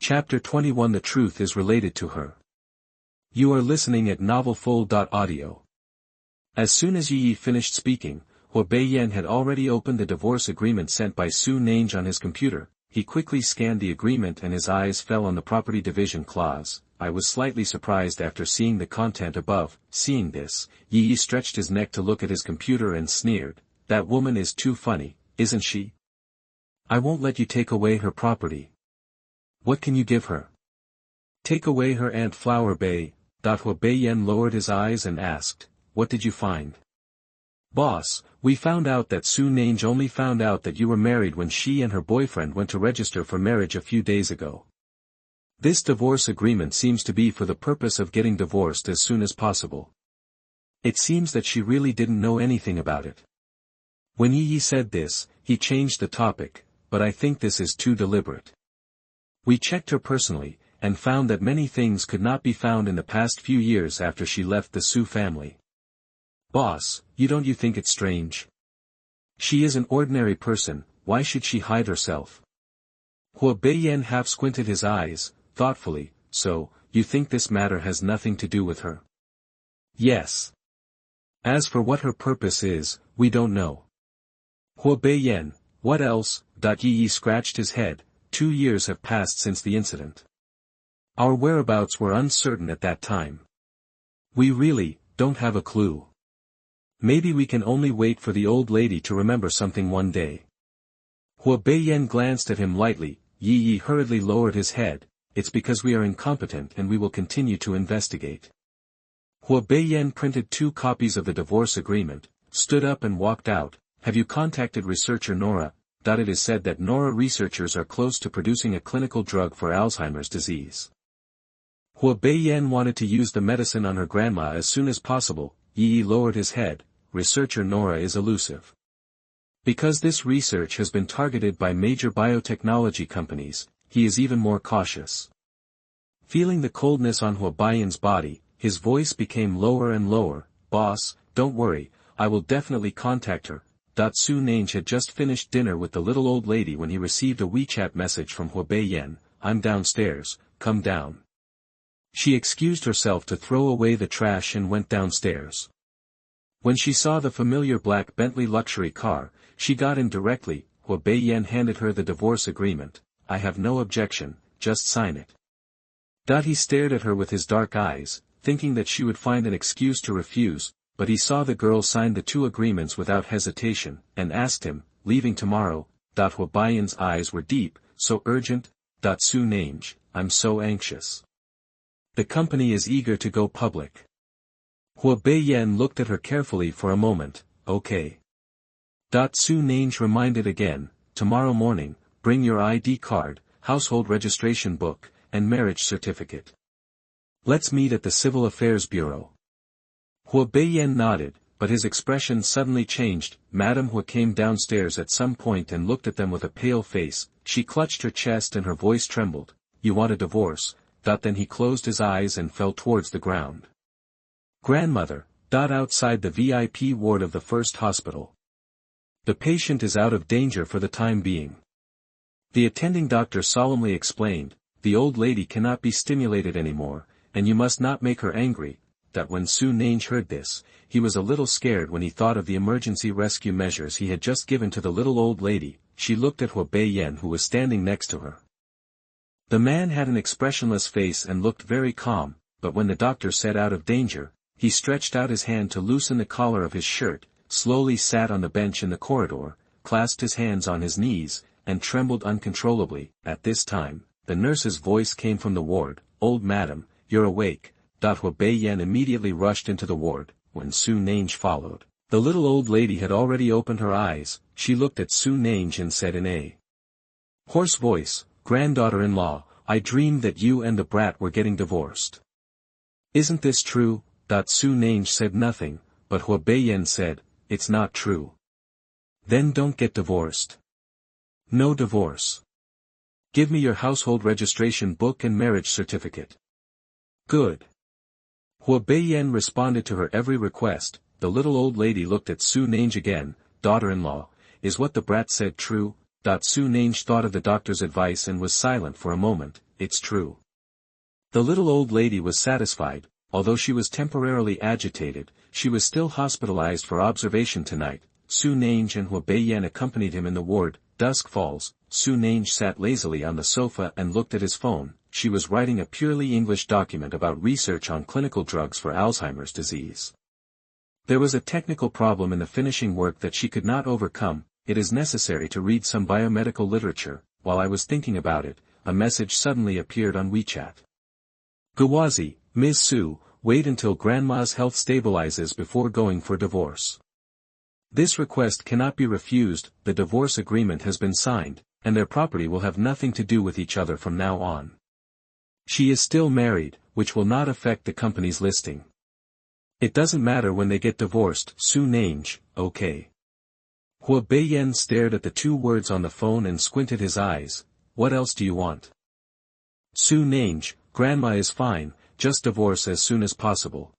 Chapter 21 The truth is related to her. You are listening at NovelFull.audio. As soon as Yi finished speaking, Huobeiyan had already opened the divorce agreement sent by Su Nange on his computer. He quickly scanned the agreement and his eyes fell on the property division clause. I was slightly surprised after seeing the content above. Seeing this, Yi stretched his neck to look at his computer and sneered, "That woman is too funny, isn't she? I won't let you take away her property. What can you give her? Take away her Aunt Flower Bay." Huobeiyan lowered his eyes and asked, "What did you find?" "Boss, we found out that Su Nange only found out that you were married when she and her boyfriend went to register for marriage a few days ago. This divorce agreement seems to be for the purpose of getting divorced as soon as possible. It seems that she really didn't know anything about it." When Yi said this, he changed the topic, but I think this is too deliberate. We checked her personally, and found that many things could not be found in the past few years after she left the Su family. "Boss, don't you think it's strange? She is an ordinary person, why should she hide herself?" Huobeiyan half squinted his eyes, thoughtfully. "So, you think this matter has nothing to do with her?" "Yes. As for what her purpose is, we don't know." "Huobeiyan, what else?" Yi scratched his head. 2 years have passed since the incident. Our whereabouts were uncertain at that time. We really don't have a clue. Maybe we can only wait for the old lady to remember something one day." Huobeiyan glanced at him lightly. Yi hurriedly lowered his head. "It's because we are incompetent and we will continue to investigate." Huobeiyan printed 2 copies of the divorce agreement, stood up and walked out. "Have you contacted researcher Nora?" It is said that Nora researchers are close to producing a clinical drug for Alzheimer's disease. Huobeiyan wanted to use the medicine on her grandma as soon as possible. Yi lowered his head. "Researcher Nora is elusive. Because this research has been targeted by major biotechnology companies, he is even more cautious." Feeling the coldness on Huobeiyan's body, his voice became lower and lower. "Boss, don't worry, I will definitely contact her." Su Nange had just finished dinner with the little old lady when he received a WeChat message from Huobeiyan. "I'm downstairs, come down." She excused herself to throw away the trash and went downstairs. When she saw the familiar black Bentley luxury car, she got in directly. Huobeiyan handed her the divorce agreement. "I have no objection, just sign it." He stared at her with his dark eyes, thinking that she would find an excuse to refuse, but he saw the girl sign the 2 agreements without hesitation, and asked him, "Leaving tomorrow?" Huobeiyan's eyes were deep. "So urgent?" Su Nange, "I'm so anxious. The company is eager to go public." Huobeiyan looked at her carefully for a moment. "Okay." Su Nange reminded again, "Tomorrow morning, bring your ID card, household registration book, and marriage certificate. Let's meet at the Civil Affairs Bureau." Huobeiyan nodded, but his expression suddenly changed. Madame Hu came downstairs at some point and looked at them with a pale face. She clutched her chest and her voice trembled. "You want a divorce?" Then he closed his eyes and fell towards the ground. "Grandmother." Outside the VIP ward of the first hospital. "The patient is out of danger for the time being." The attending doctor solemnly explained, "The old lady cannot be stimulated anymore, and you must not make her angry." When Su Nange heard this, he was a little scared when he thought of the emergency rescue measures he had just given to the little old lady. She looked at Huobeiyan who was standing next to her. The man had an expressionless face and looked very calm, but when the doctor said out of danger, he stretched out his hand to loosen the collar of his shirt, slowly sat on the bench in the corridor, clasped his hands on his knees, and trembled uncontrollably. At this time, the nurse's voice came from the ward. "Old madam, you're awake." Huobeiyan immediately rushed into the ward. When Su Nange followed, the little old lady had already opened her eyes. She looked at Su Nange and said in a hoarse voice, "Granddaughter-in-law, I dreamed that you and the brat were getting divorced. Isn't this true?" Su Nange said nothing, but Huobeiyan said, "It's not true." "Then don't get divorced." "No divorce. Give me your household registration book and marriage certificate." "Good." Huobeiyan responded to her every request. The little old lady looked at Su Nange again. "Daughter-in-law, is what the brat said true?" Su Nange thought of the doctor's advice and was silent for a moment. It's true. The little old lady was satisfied. Although she was temporarily agitated, she was still hospitalized for observation tonight. Su Nange and Hua Beiyan accompanied him in the ward. Dusk falls. Su Nange sat lazily on the sofa and looked at his phone. She was writing a purely English document about research on clinical drugs for Alzheimer's disease. There was a technical problem in the finishing work that she could not overcome. It is necessary to read some biomedical literature. While I was thinking about it, a message suddenly appeared on WeChat. Gawazi, Ms. Su, wait until Grandma's health stabilizes before going for divorce. This request cannot be refused. The divorce agreement has been signed, and their property will have nothing to do with each other from now on. She is still married, which will not affect the company's listing. It doesn't matter when they get divorced. Su Nange, okay. Hua Beiyan stared at the two words on the phone and squinted his eyes. What else do you want? Su Nange, Grandma is fine, just divorce as soon as possible.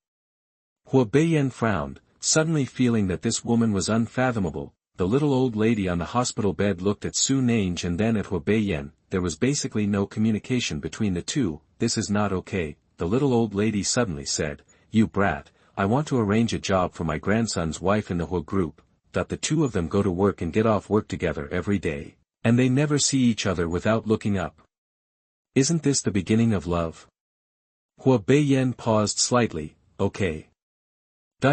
Hua Beiyan frowned, suddenly feeling that this woman was unfathomable. The little old lady on the hospital bed looked at Su Nange and then at Hua Beiyan. There was basically no communication between the two. This is not okay, the little old lady suddenly said. You brat, I want to arrange a job for my grandson's wife in the Hua group, that the two of them go to work and get off work together every day, and they never see each other without looking up. Isn't this the beginning of love? Hua Beiyan paused slightly. Okay.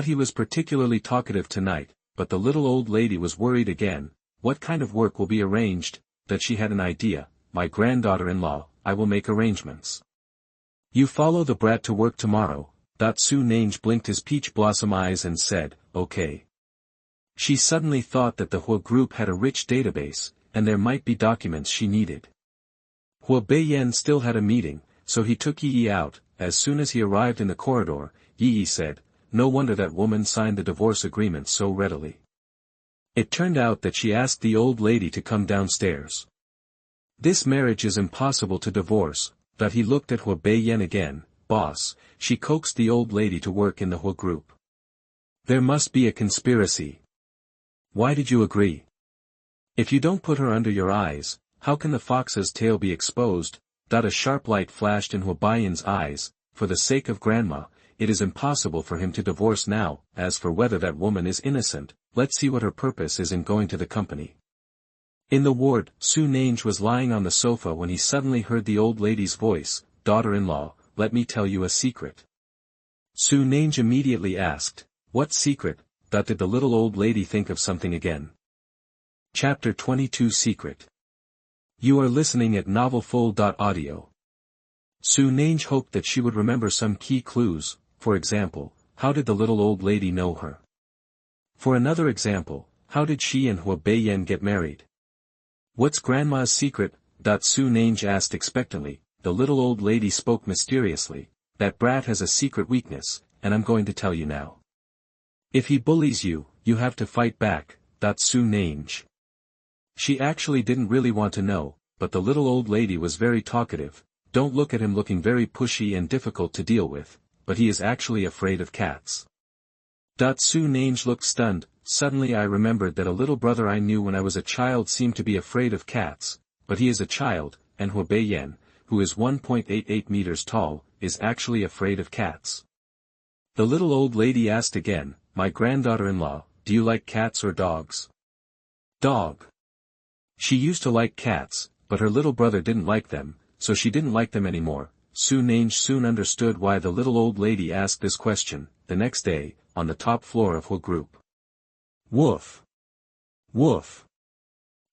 He was particularly talkative tonight, but the little old lady was worried again. What kind of work will be arranged? That she had an idea. My granddaughter-in-law, I will make arrangements. You follow the brat to work tomorrow. Su Nange blinked his peach blossom eyes and said, okay. She suddenly thought that the Hua group had a rich database, and there might be documents she needed. Hua Beiyan still had a meeting, so he took Yi out. As soon as he arrived in the corridor, Yi said, no wonder that woman signed the divorce agreement so readily. It turned out that she asked the old lady to come downstairs. This marriage is impossible to divorce. He looked at Hua Beiyan again. Boss, she coaxed the old lady to work in the Hua group. There must be a conspiracy. Why did you agree? If you don't put her under your eyes, how can the fox's tail be exposed? A sharp light flashed in Hua Beiyan's eyes. For the sake of Grandma, it is impossible for him to divorce now. As for whether that woman is innocent, let's see what her purpose is in going to the company. In the ward, Su Nange was lying on the sofa when he suddenly heard the old lady's voice. Daughter-in-law, let me tell you a secret. Su Nange immediately asked, what secret? Did the little old lady think of something again? Chapter 22 Secret. You are listening at NovelFull.audio. Su Nange hoped that she would remember some key clues. For example, how did the little old lady know her? For another example, how did she and Hua Beiyan get married? What's Grandma's secret? Su Nange asked expectantly. The little old lady spoke mysteriously. That brat has a secret weakness, and I'm going to tell you now. If he bullies you, you have to fight back. Su Nange. She actually didn't really want to know, but the little old lady was very talkative. Don't look at him looking very pushy and difficult to deal with, but he is actually afraid of cats. Su Nange looked stunned. Suddenly I remembered that a little brother I knew when I was a child seemed to be afraid of cats, but he is a child, and Hua Beiyan, who is 1.88 meters tall, is actually afraid of cats. The little old lady asked again, my granddaughter-in-law, do you like cats or dogs? Dog. She used to like cats, but her little brother didn't like them, so she didn't like them anymore. Su Nange soon understood why the little old lady asked this question. The next day, on the top floor of Hua group. Woof. Woof.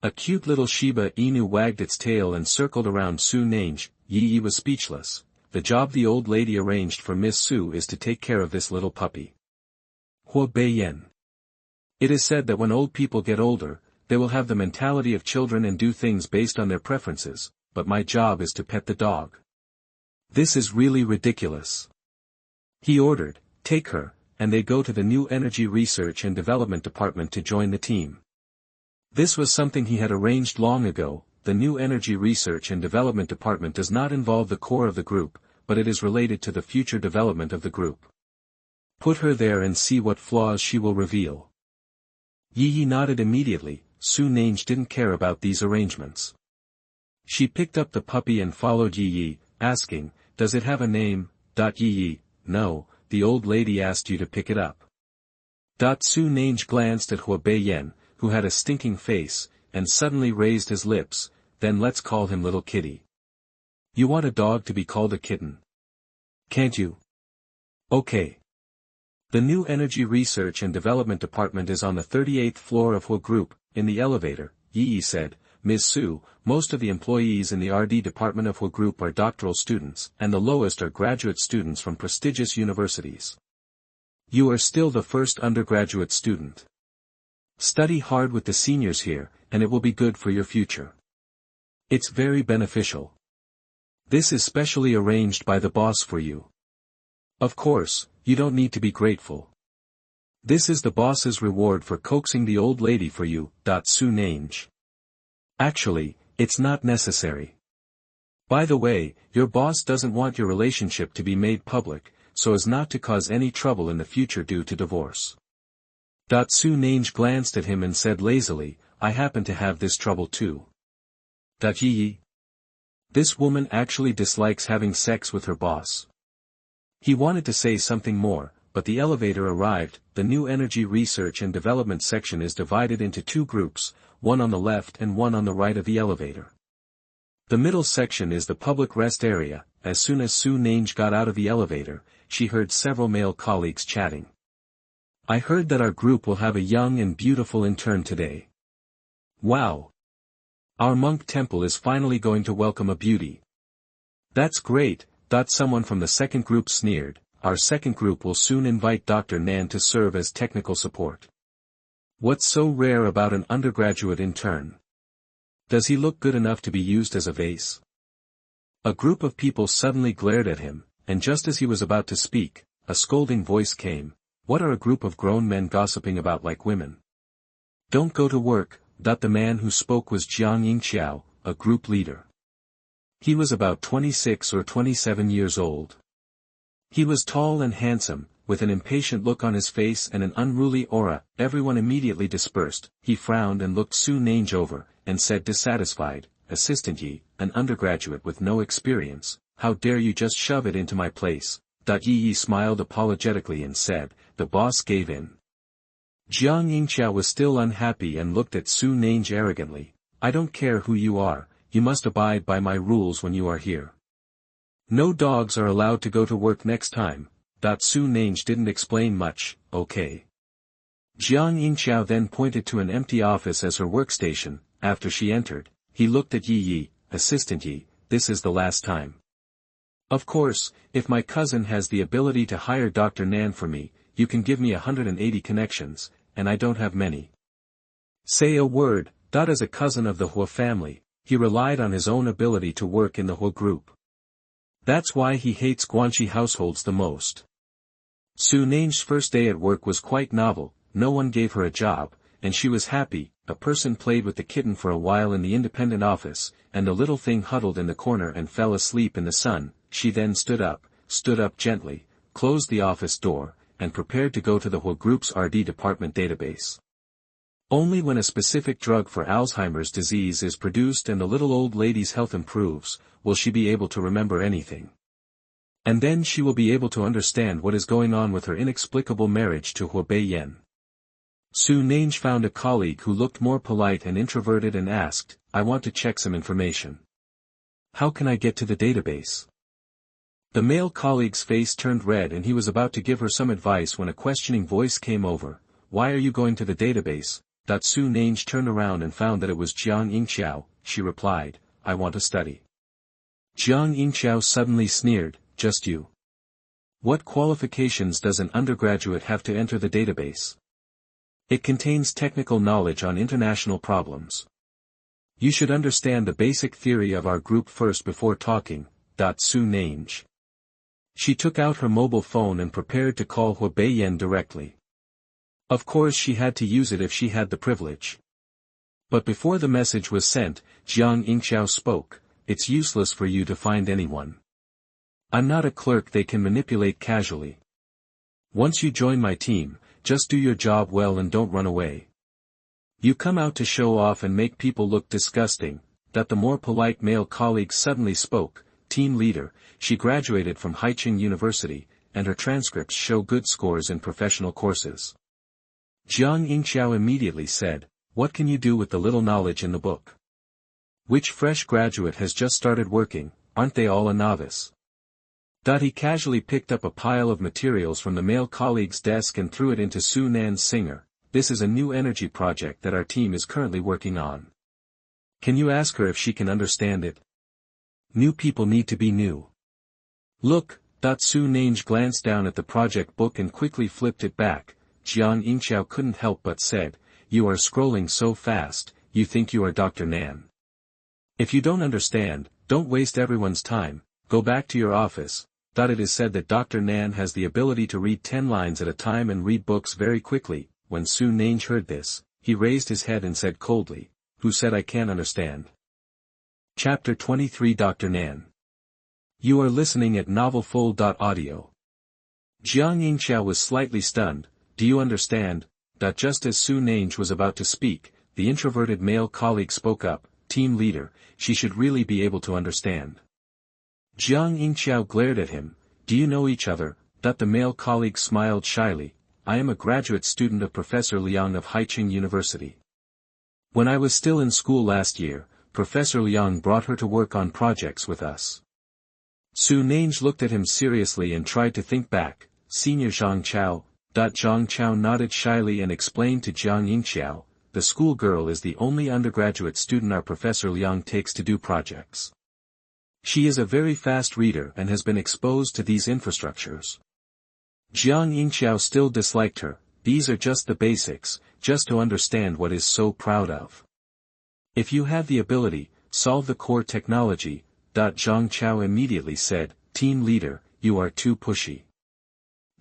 A cute little Shiba Inu wagged its tail and circled around Su Nange. Yi was speechless. The job the old lady arranged for Miss Su is to take care of this little puppy. Hua Beiyan. It is said that when old people get older, they will have the mentality of children and do things based on their preferences, but my job is to pet the dog. This is really ridiculous. He ordered, take her, and they go to the new Energy Research and Development Department to join the team. This was something he had arranged long ago. The new Energy Research and Development Department does not involve the core of the group, but it is related to the future development of the group. Put her there and see what flaws she will reveal. Yi nodded immediately. Su Nange didn't care about these arrangements. She picked up the puppy and followed Yi, asking, "Does it have a name?" Yi, "No, the old lady asked you to pick it up." Su Nange glanced at Huobeiyan, who had a stinking face, and suddenly raised his lips, "Then let's call him Little Kitty." "You want a dog to be called a kitten? Can't you?" "Okay." The new Energy Research and Development Department is on the 38th floor of Huo Group. In the elevator, Yi said, "Ms. Su, most of the employees in the RD department of Huo Group are doctoral students, and the lowest are graduate students from prestigious universities. You are still the first undergraduate student. Study hard with the seniors here, and it will be good for your future. It's very beneficial. This is specially arranged by the boss for you. Of course, you don't need to be grateful. This is the boss's reward for coaxing the old lady for you." Su Nange. "Actually, it's not necessary. By the way, your boss doesn't want your relationship to be made public, so as not to cause any trouble in the future due to divorce." Su Nange glanced at him and said lazily, "I happen to have this trouble too." Yi. This woman actually dislikes having sex with her boss. He wanted to say something more, but the elevator arrived. The new Energy Research and Development section is divided into two groups, one on the left and one on the right of the elevator. The middle section is the public rest area. As soon as Su Nange got out of the elevator, she heard several male colleagues chatting. "I heard that our group will have a young and beautiful intern today. Wow! Our monk temple is finally going to welcome a beauty. That's great." Someone from the second group sneered, "Our second group will soon invite Dr. Nan to serve as technical support. What's so rare about an undergraduate intern? Does he look good enough to be used as a vase?" A group of people suddenly glared at him, and just as he was about to speak, a scolding voice came, "What are a group of grown men gossiping about like women? Don't go to work." The man who spoke was Jiang Yingqiao, a group leader. He was about 26 or 27 years old. He was tall and handsome, with an impatient look on his face and an unruly aura. Everyone immediately dispersed. He frowned and looked Su Nange over, and said dissatisfied, "Assistant Yi, an undergraduate with no experience, how dare you just shove it into my place?" Yi smiled apologetically and said, "The boss gave in." Jiang Yingqiao was still unhappy and looked at Su Nange arrogantly. "I don't care who you are, you must abide by my rules when you are here. No dogs are allowed to go to work next time." Su Nange didn't explain much. "Okay." Jiang Yingqiao then pointed to an empty office as her workstation. After she entered, he looked at Yi, "Assistant Yi, this is the last time. Of course, if my cousin has the ability to hire Dr. Nan for me, you can give me 180 connections, and I don't have many. Say a word." As a cousin of the Huo family, he relied on his own ability to work in the Huo group. That's why he hates Guanxi households the most. Su Nange's first day at work was quite novel. No one gave her a job, and she was happy. A person played with the kitten for a while in the independent office, and the little thing huddled in the corner and fell asleep in the sun. She then stood up gently, closed the office door, and prepared to go to the Huo group's RD department database. Only when a specific drug for Alzheimer's disease is produced and the little old lady's health improves, will she be able to remember anything. And then she will be able to understand what is going on with her inexplicable marriage to Huobeiyan. Su Nange found a colleague who looked more polite and introverted and asked, "I want to check some information. How can I get to the database?" The male colleague's face turned red and he was about to give her some advice when a questioning voice came over. "Why are you going to the database?" Su Nange turned around and found that it was Jiang Yingqiao. She replied, "I want to study." Jiang Yingqiao suddenly sneered, "Just you? What qualifications does an undergraduate have to enter the database? It contains technical knowledge on international problems. You should understand the basic theory of our group first before talking." Su Nange. She took out her mobile phone and prepared to call Huobeiyan directly. Of course she had to use it if she had the privilege. But before the message was sent, Jiang Yingqiao spoke, "It's useless for you to find anyone. I'm not a clerk they can manipulate casually. Once you join my team, just do your job well and don't run away. You come out to show off and make people look disgusting. That the more polite male colleague suddenly spoke. Team leader, she graduated from Haicheng University, and her transcripts show good scores in professional courses. Jiang Yingxiao immediately said, what can you do with the little knowledge in the book? Which fresh graduate has just started working, aren't they all a novice? He casually picked up a pile of materials from the male colleague's desk and threw it into Su Nan's Singer. This is a new energy project that our team is currently working on. Can you ask her if she can understand it? New people need to be new. Look, Su Nange glanced down at the project book and quickly flipped it back. Jiang Yingxiao couldn't help but said, you are scrolling so fast, you think you are Dr. Nan. If you don't understand, don't waste everyone's time, go back to your office. It is said that Dr. Nan has the ability to read 10 lines at a time and read books very quickly. When Su Nange heard this, he raised his head and said coldly, who said I can't understand? Chapter 23 Dr. Nan. You are listening at NovelFold.audio. Jiang Yingxiao was slightly stunned. Do you understand? Just as Su Nange was about to speak, the introverted male colleague spoke up, team leader, she should really be able to understand. Jiang Yingxiao glared at him, do you know each other? The male colleague smiled shyly, I am a graduate student of Professor Liang of Haicheng University. When I was still in school last year, Professor Liang brought her to work on projects with us. Su Nange looked at him seriously and tried to think back, Senior Zhang Chao. Zhang Chao nodded shyly and explained to Jiang Yingxiao, the schoolgirl is the only undergraduate student our Professor Liang takes to do projects. She is a very fast reader and has been exposed to these infrastructures. Jiang Yingxiao still disliked her, these are just the basics, just to understand what is so proud of. If you have the ability, solve the core technology. Zhang Chao immediately said, team leader, you are too pushy.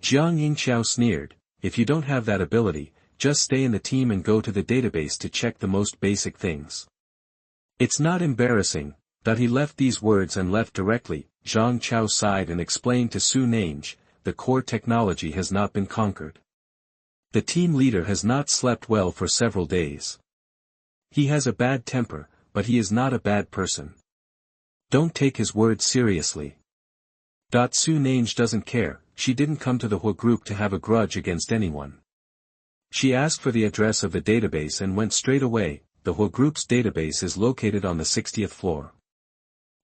Jiang Yingxiao sneered, if you don't have that ability, just stay in the team and go to the database to check the most basic things. It's not embarrassing. He left these words and left directly. Zhang Chao sighed and explained to Su Nange, the core technology has not been conquered. The team leader has not slept well for several days. He has a bad temper, but he is not a bad person. Don't take his words seriously. Su Nange doesn't care, she didn't come to the Hua group to have a grudge against anyone. She asked for the address of the database and went straight away. The Hua group's database is located on the 60th floor.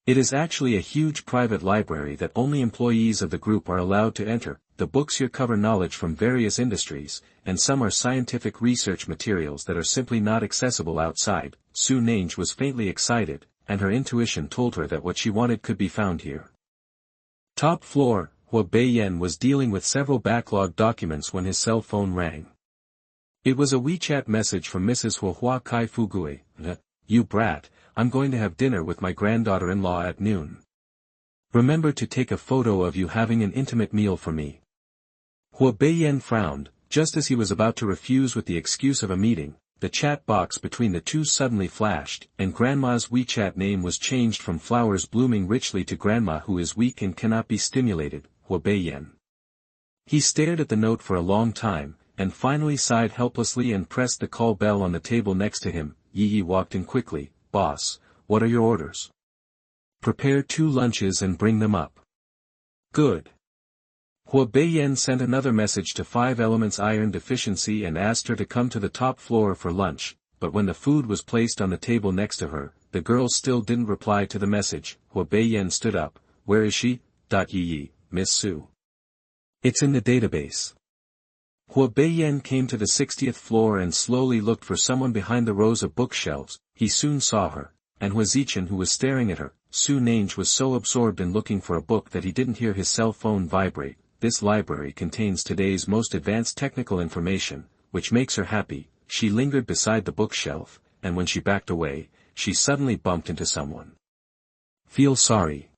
It is actually a huge private library that only employees of the group are allowed to enter. The books here cover knowledge from various industries, and some are scientific research materials that are simply not accessible outside. Su Nange was faintly excited, and her intuition told her that what she wanted could be found here. Top floor, Hua Beiyan was dealing with several backlogged documents when his cell phone rang. It was a WeChat message from Mrs. Hua Kai Fugui. You brat, I'm going to have dinner with my granddaughter-in-law at noon. Remember to take a photo of you having an intimate meal for me. Hua Beiyan frowned, just as he was about to refuse with the excuse of a meeting. The chat box between the two suddenly flashed, and Grandma's WeChat name was changed from flowers blooming richly to Grandma who is weak and cannot be stimulated, Hua Beiyan. He stared at the note for a long time, and finally sighed helplessly and pressed the call bell on the table next to him. Yi walked in quickly. Boss, what are your orders? Prepare 2 lunches and bring them up. Good. Hua Beiyan sent another message to 5 Elements Iron Deficiency and asked her to come to the top floor for lunch, but when the food was placed on the table next to her, the girl still didn't reply to the message. Hua Beiyan stood up. Where is she? Yi, Miss Su. It's in the database. Hua Beiyan came to the 60th floor and slowly looked for someone behind the rows of bookshelves. He soon saw her, and Hua Zichen who was staring at her. Su Nange was so absorbed in looking for a book that he didn't hear his cell phone vibrate. This library contains today's most advanced technical information, which makes her happy. She lingered beside the bookshelf, and when she backed away, she suddenly bumped into someone. Feel sorry.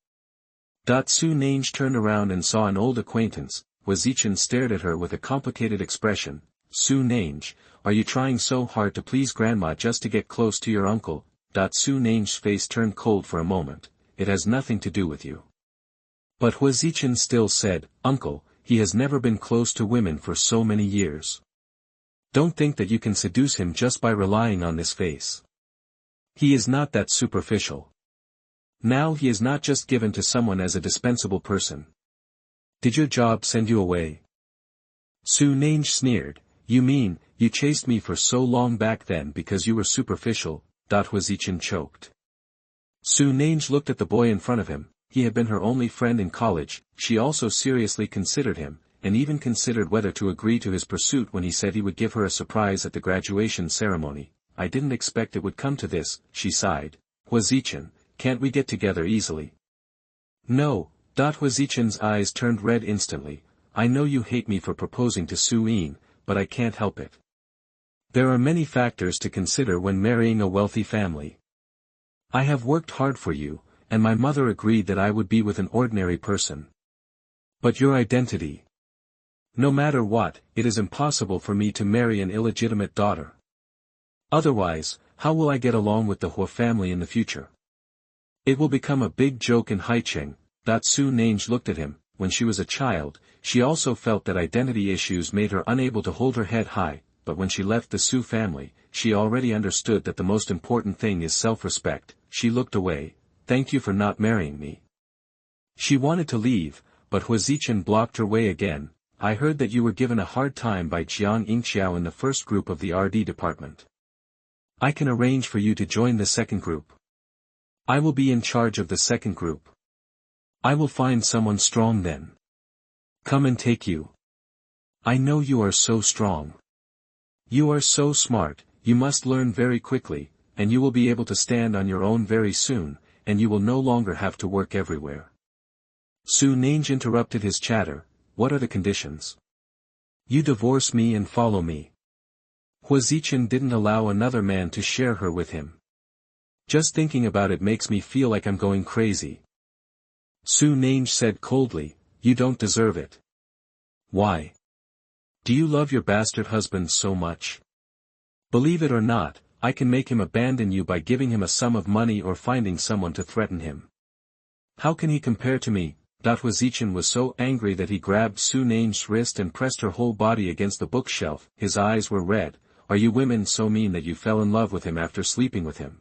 Su Nange turned around and saw an old acquaintance. Hua Zichen stared at her with a complicated expression. Su Nange, are you trying so hard to please Grandma just to get close to your uncle? Su Nange's face turned cold for a moment. It has nothing to do with you. But Hua Zichen still said, Uncle, he has never been close to women for so many years. Don't think that you can seduce him just by relying on this face. He is not that superficial. Now he is not just given to someone as a dispensable person. Did your job send you away? Su Nange sneered. You mean, you chased me for so long back then because you were superficial? Hwazichin choked. Su Nange looked at the boy in front of him. He had been her only friend in college. She also seriously considered him, and even considered whether to agree to his pursuit when he said he would give her a surprise at the graduation ceremony. I didn't expect it would come to this, she sighed. Hwazichin, can't we get together easily? No. Hwazichin's eyes turned red instantly. I know you hate me for proposing to Su-in, but I can't help it. There are many factors to consider when marrying a wealthy family. I have worked hard for you, and my mother agreed that I would be with an ordinary person. But your identity. No matter what, it is impossible for me to marry an illegitimate daughter. Otherwise, how will I get along with the Hua family in the future? It will become a big joke in Haicheng. Su Nange looked at him. When she was a child, she also felt that identity issues made her unable to hold her head high, but when she left the Su family, she already understood that the most important thing is self-respect. She looked away. Thank you for not marrying me. She wanted to leave, but Hwazichin blocked her way again. I heard that you were given a hard time by Jiang Yingxiao in the first group of the RD department. I can arrange for you to join the second group. I will be in charge of the second group. I will find someone strong then. Come and take you. I know you are so strong. You are so smart, you must learn very quickly, and you will be able to stand on your own very soon, and you will no longer have to work everywhere. Su Nange interrupted his chatter. What are the conditions? You divorce me and follow me. Hwazichin didn't allow another man to share her with him. Just thinking about it makes me feel like I'm going crazy. Su Nange said coldly, you don't deserve it. Why? Do you love your bastard husband so much? Believe it or not, I can make him abandon you by giving him a sum of money or finding someone to threaten him. How can he compare to me? Hwazichin was so angry that he grabbed Su Nange's wrist and pressed her whole body against the bookshelf. His eyes were red. Are you women so mean that you fell in love with him after sleeping with him?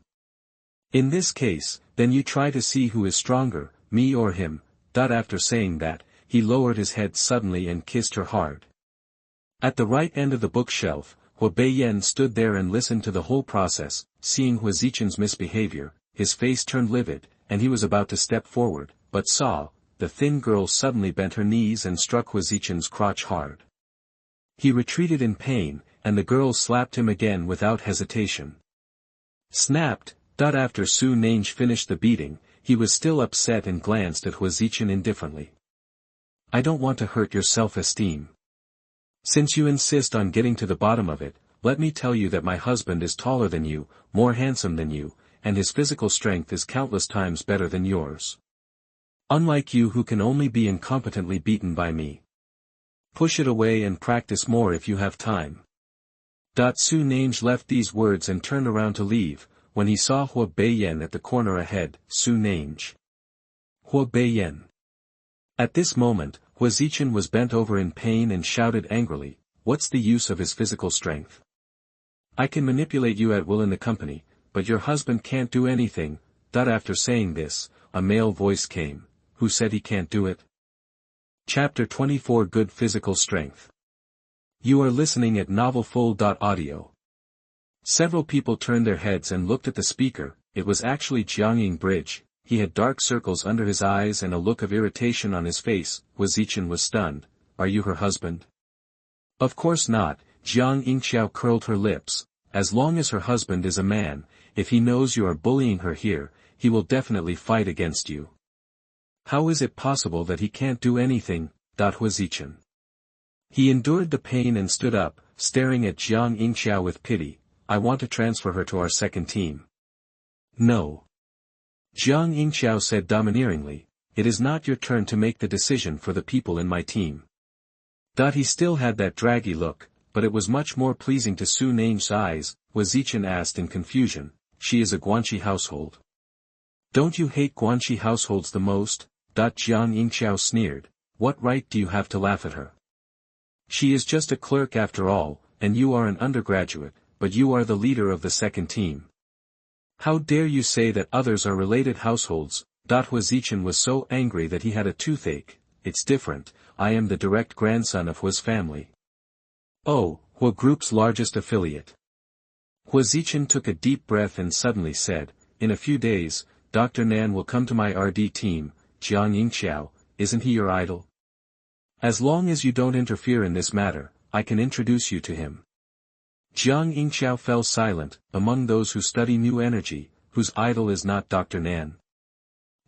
In this case, then you try to see who is stronger, me or him. After saying that, he lowered his head suddenly and kissed her hard. At the right end of the bookshelf, Hua Beiyan stood there and listened to the whole process. Seeing Hwazichin's misbehavior, his face turned livid, and he was about to step forward, but saw, the thin girl suddenly bent her knees and struck Hwazichin's crotch hard. He retreated in pain, and the girl slapped him again without hesitation. Snapped. After Su Nange finished the beating, he was still upset and glanced at Hwazichin indifferently. I don't want to hurt your self-esteem. Since you insist on getting to the bottom of it, let me tell you that my husband is taller than you, more handsome than you, and his physical strength is countless times better than yours. Unlike you who can only be incompetently beaten by me. Push it away and practice more if you have time. Su Nange left these words and turned around to leave, when he saw Hua Beiyan at the corner ahead. Su Nange. Hua Beiyan. At this moment, Hwazichin was bent over in pain and shouted angrily, what's the use of his physical strength? I can manipulate you at will in the company, but your husband can't do anything. After saying this, a male voice came. Who said he can't do it? Chapter 24 Good Physical Strength. You are listening at NovelFull.audio. Several people turned their heads and looked at the speaker. It was actually Jiang Bridge. He had dark circles under his eyes and a look of irritation on his face. Hwazichin was stunned. Are you her husband? Of course not. Jiang Yingxiao curled her lips. As long as her husband is a man, if he knows you are bullying her here, he will definitely fight against you. How is it possible that he can't do anything? Hwazichin. He endured the pain and stood up, staring at Jiang Yingxiao with pity. I want to transfer her to our second team. No. Jiang Yingxiao said domineeringly, it is not your turn to make the decision for the people in my team. He still had that draggy look, but it was much more pleasing to Su Nange's eyes. Hwazichin asked in confusion, she is a Guanxi household. Don't you hate Guanxi households the most? Jiang Yingxiao sneered, what right do you have to laugh at her? She is just a clerk after all, and you are an undergraduate, but you are the leader of the second team. How dare you say that others are related households? Huazichin was so angry that he had a toothache. It's different, I am the direct grandson of Hua's family. Oh, Hua Group's largest affiliate. Huazichin took a deep breath and suddenly said, in a few days, Dr. Nan will come to my RD team. Jiang Yingqiao, isn't he your idol? As long as you don't interfere in this matter, I can introduce you to him. Jiang Yingqiao fell silent. Among those who study new energy, whose idol is not Dr. Nan?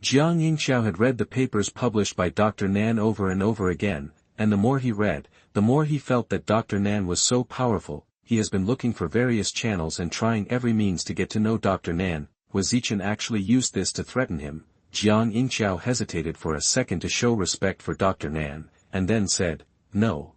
Jiang Yingqiao had read the papers published by Dr. Nan over and over again, and the more he read, the more he felt that Dr. Nan was so powerful. He has been looking for various channels and trying every means to get to know Dr. Nan. Huazichin actually used this to threaten him. Jiang Yingqiao hesitated for a second to show respect for Dr. Nan, and then said, no.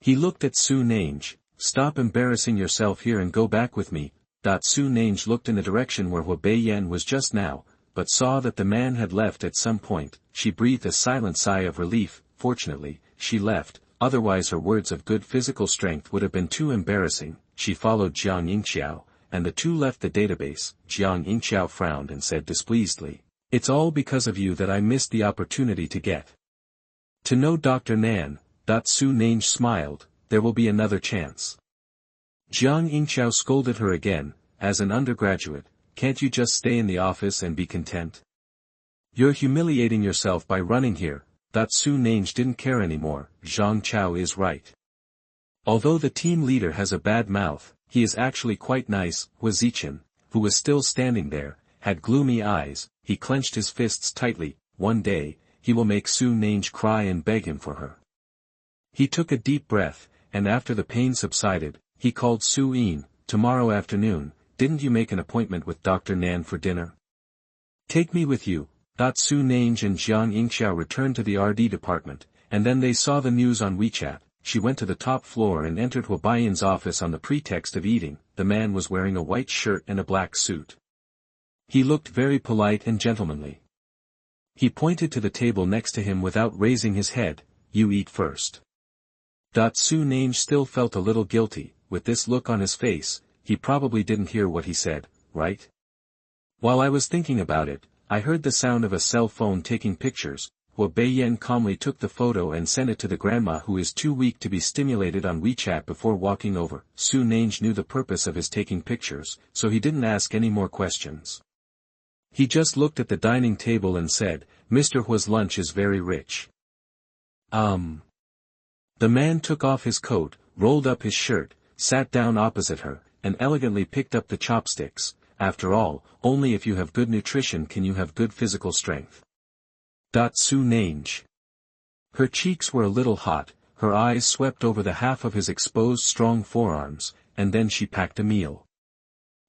He looked at Su Nange. Stop embarrassing yourself here and go back with me. Su Nange looked in the direction where Hua Beiyan was just now, but saw that the man had left at some point. She breathed a silent sigh of relief. Fortunately, she left, otherwise her words of good physical strength would have been too embarrassing. She followed Jiang Yingqiao, and the two left the database. Jiang Yingqiao frowned and said displeasedly, it's all because of you that I missed the opportunity to get to know Dr. Nan. Su Nange smiled, there will be another chance. Jiang Yingqiao scolded her again, as an undergraduate, can't you just stay in the office and be content? You're humiliating yourself by running here. Su Nange didn't care anymore. Zhang Chao is right. Although the team leader has a bad mouth, he is actually quite nice. Huazichin, who was still standing there, had gloomy eyes. He clenched his fists tightly. One day, he will make Su Nange cry and beg him for her. He took a deep breath, and after the pain subsided, he called Su Yin. Tomorrow afternoon, didn't you make an appointment with Dr. Nan for dinner? Take me with you. Su Nange and Jiang Yingqiao returned to the RD department, and then they saw the news on WeChat. She went to the top floor and entered Hua Beiyan's office on the pretext of eating. The man was wearing a white shirt and a black suit. He looked very polite and gentlemanly. He pointed to the table next to him without raising his head. You eat first. Su Nange still felt a little guilty. With this look on his face, he probably didn't hear what he said, right? While I was thinking about it, I heard the sound of a cell phone taking pictures. Hua Beiyan calmly took the photo and sent it to the grandma who is too weak to be stimulated on WeChat before walking over. Su Nange knew the purpose of his taking pictures, so he didn't ask any more questions. He just looked at the dining table and said, Mr. Hua's lunch is very rich. The man took off his coat, rolled up his shirt, sat down opposite her, and elegantly picked up the chopsticks. After all, only if you have good nutrition can you have good physical strength. Su Nange. Her cheeks were a little hot, her eyes swept over the half of his exposed strong forearms, and then she packed a meal.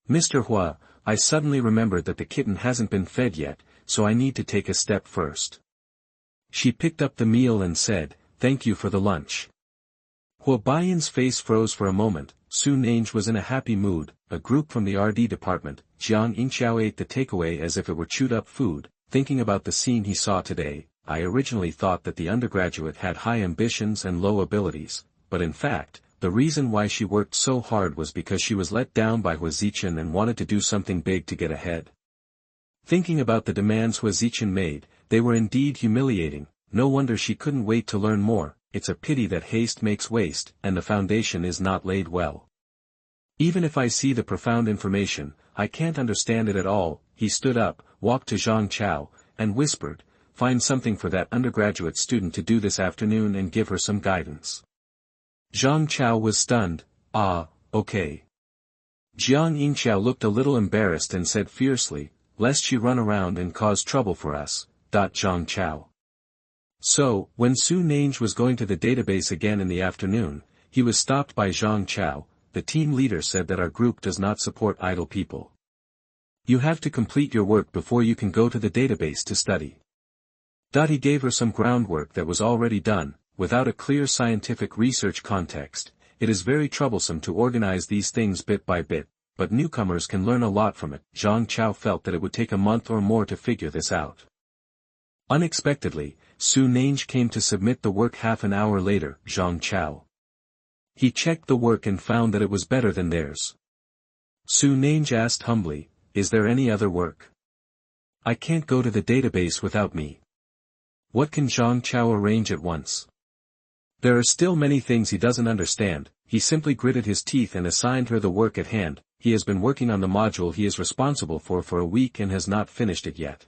Mr. Hua, I suddenly remembered that the kitten hasn't been fed yet, so I need to take a step first. She picked up the meal and said, thank you for the lunch. Hua Beiyan's face froze for a moment. Su Nange was in a happy mood. A group from the RD department. Jiang Yingqiao ate the takeaway as if it were chewed up food. Thinking about the scene he saw today, I originally thought that the undergraduate had high ambitions and low abilities, but in fact, the reason why she worked so hard was because she was let down by Huazichin and wanted to do something big to get ahead. Thinking about the demands Huazichin made, they were indeed humiliating. No wonder she couldn't wait to learn more. It's a pity that haste makes waste, and the foundation is not laid well. Even if I see the profound information, I can't understand it at all. He stood up, walked to Zhang Chao, and whispered, find something for that undergraduate student to do this afternoon and give her some guidance. Zhang Chao was stunned. Okay. Jiang Yingqiao looked a little embarrassed and said fiercely, lest she run around and cause trouble for us. Zhang Chao. So, when Su Nange was going to the database again in the afternoon, he was stopped by Zhang Chao. The team leader said that our group does not support idle people. You have to complete your work before you can go to the database to study. He gave her some groundwork that was already done. Without a clear scientific research context, it is very troublesome to organize these things bit by bit, but newcomers can learn a lot from it. Zhang Chao felt that it would take a month or more to figure this out. Unexpectedly, Su Nange came to submit the work half an hour later. Zhang Chao. He checked the work and found that it was better than theirs. Su Nange asked humbly, "Is there any other work? I can't go to the database without me. What can Zhang Chao arrange at once?" There are still many things he doesn't understand. He simply gritted his teeth and assigned her the work at hand. He has been working on the module he is responsible for a week and has not finished it yet.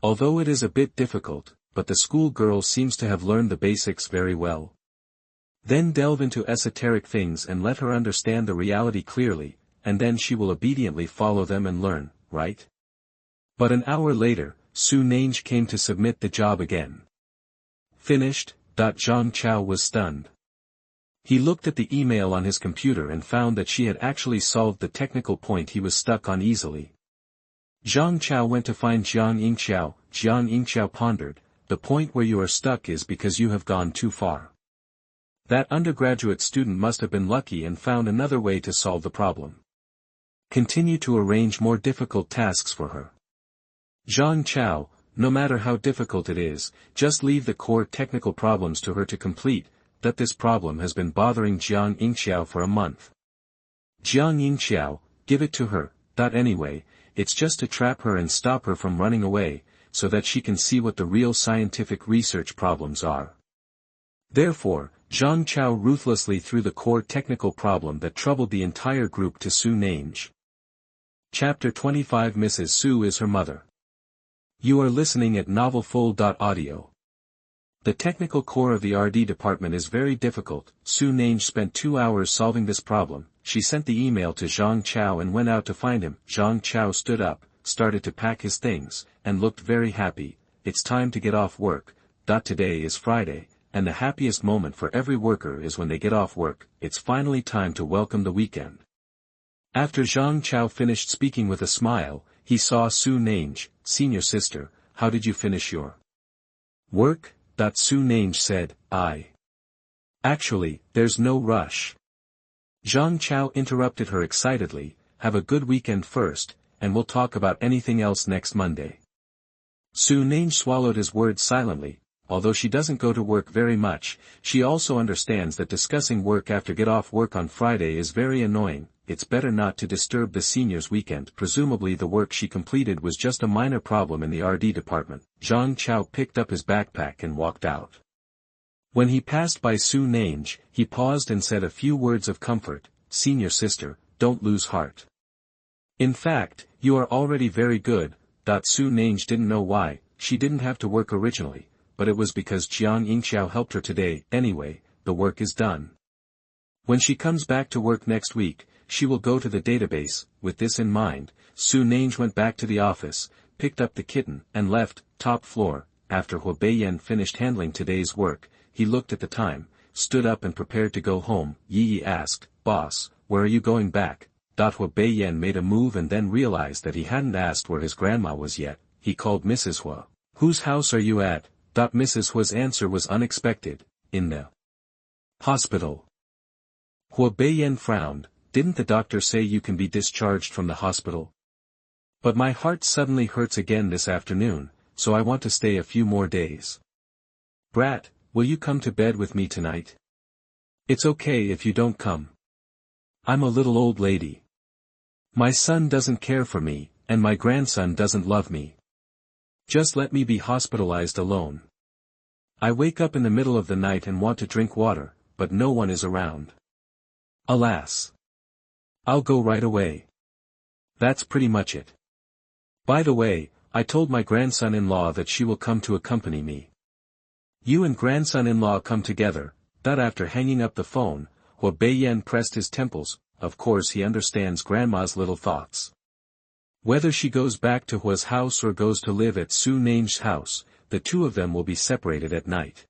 Although it is a bit difficult, but the school girl seems to have learned the basics very well. Then delve into esoteric things and let her understand the reality clearly, and then she will obediently follow them and learn, right? But an hour later, Su Nange came to submit the job again. Finished. Zhang Chao was stunned. He looked at the email on his computer and found that she had actually solved the technical point he was stuck on easily. Zhang Chao went to find Jiang Yingxiao. Jiang Yingxiao pondered, "The point where you are stuck is because you have gone too far. That undergraduate student must have been lucky and found another way to solve the problem. Continue to arrange more difficult tasks for her. Zhang Chao, no matter how difficult it is, just leave the core technical problems to her to complete. That this problem has been bothering Jiang Yingxiao for a month. Jiang Yingxiao, give it to her. Anyway, it's just to trap her and stop her from running away, so that she can see what the real scientific research problems are." Therefore, Zhang Chao ruthlessly threw the core technical problem that troubled the entire group to Su Nange. Chapter 25. Mrs. Su is her mother. You are listening at NovelFold.audio. The technical core of the RD department is very difficult. Su Nange spent 2 hours solving this problem. She sent the email to Zhang Chao and went out to find him. Zhang Chao stood up, started to pack his things, and looked very happy. It's time to get off work. Today is Friday, and the happiest moment for every worker is when they get off work. It's finally time to welcome the weekend. After Zhang Chao finished speaking with a smile, he saw Su Nange. "Senior sister, how did you finish your work?" Su Nange said, Actually, there's no rush." Zhang Chao interrupted her excitedly, "Have a good weekend first, and we'll talk about anything else next Monday." Su Nange swallowed his words silently. Although she doesn't go to work very much, she also understands that discussing work after get off work on Friday is very annoying. It's better not to disturb the seniors' weekend. Presumably the work she completed was just a minor problem in the RD department. Zhang Chao picked up his backpack and walked out. When he passed by Su Nange, he paused and said a few words of comfort. "Senior sister, don't lose heart. In fact, you are already very good." Su Nange didn't know why. She didn't have to work originally, but it was because Jiang Yingxiao helped her today. Anyway, the work is done. When she comes back to work next week, she will go to the database. With this in mind, Su Nange went back to the office, picked up the kitten, and left. Top floor. After Hua Beiyan finished handling today's work, he looked at the time, stood up and prepared to go home. Yi asked, "Boss, where are you going back?" Hua Beiyan made a move and then realized that he hadn't asked where his grandma was yet. He called Mrs. Hua. "Whose house are you at?" Mrs. Hua's answer was unexpected. "In the hospital." Hua Beiyan frowned. "Didn't the doctor say you can be discharged from the hospital?" "But my heart suddenly hurts again this afternoon, so I want to stay a few more days." "Brat, will you come to bed with me tonight?" "It's okay if you don't come. I'm a little old lady. My son doesn't care for me, and my grandson doesn't love me. Just let me be hospitalized alone. I wake up in the middle of the night and want to drink water, but no one is around. Alas. I'll go right away. That's pretty much it. By the way, I told my grandson-in-law that she will come to accompany me." "You and grandson-in-law come together." After hanging up the phone, Hua Beiyan pressed his temples. Of course he understands grandma's little thoughts. Whether she goes back to Hua's house or goes to live at Su Nange's house, the two of them will be separated at night.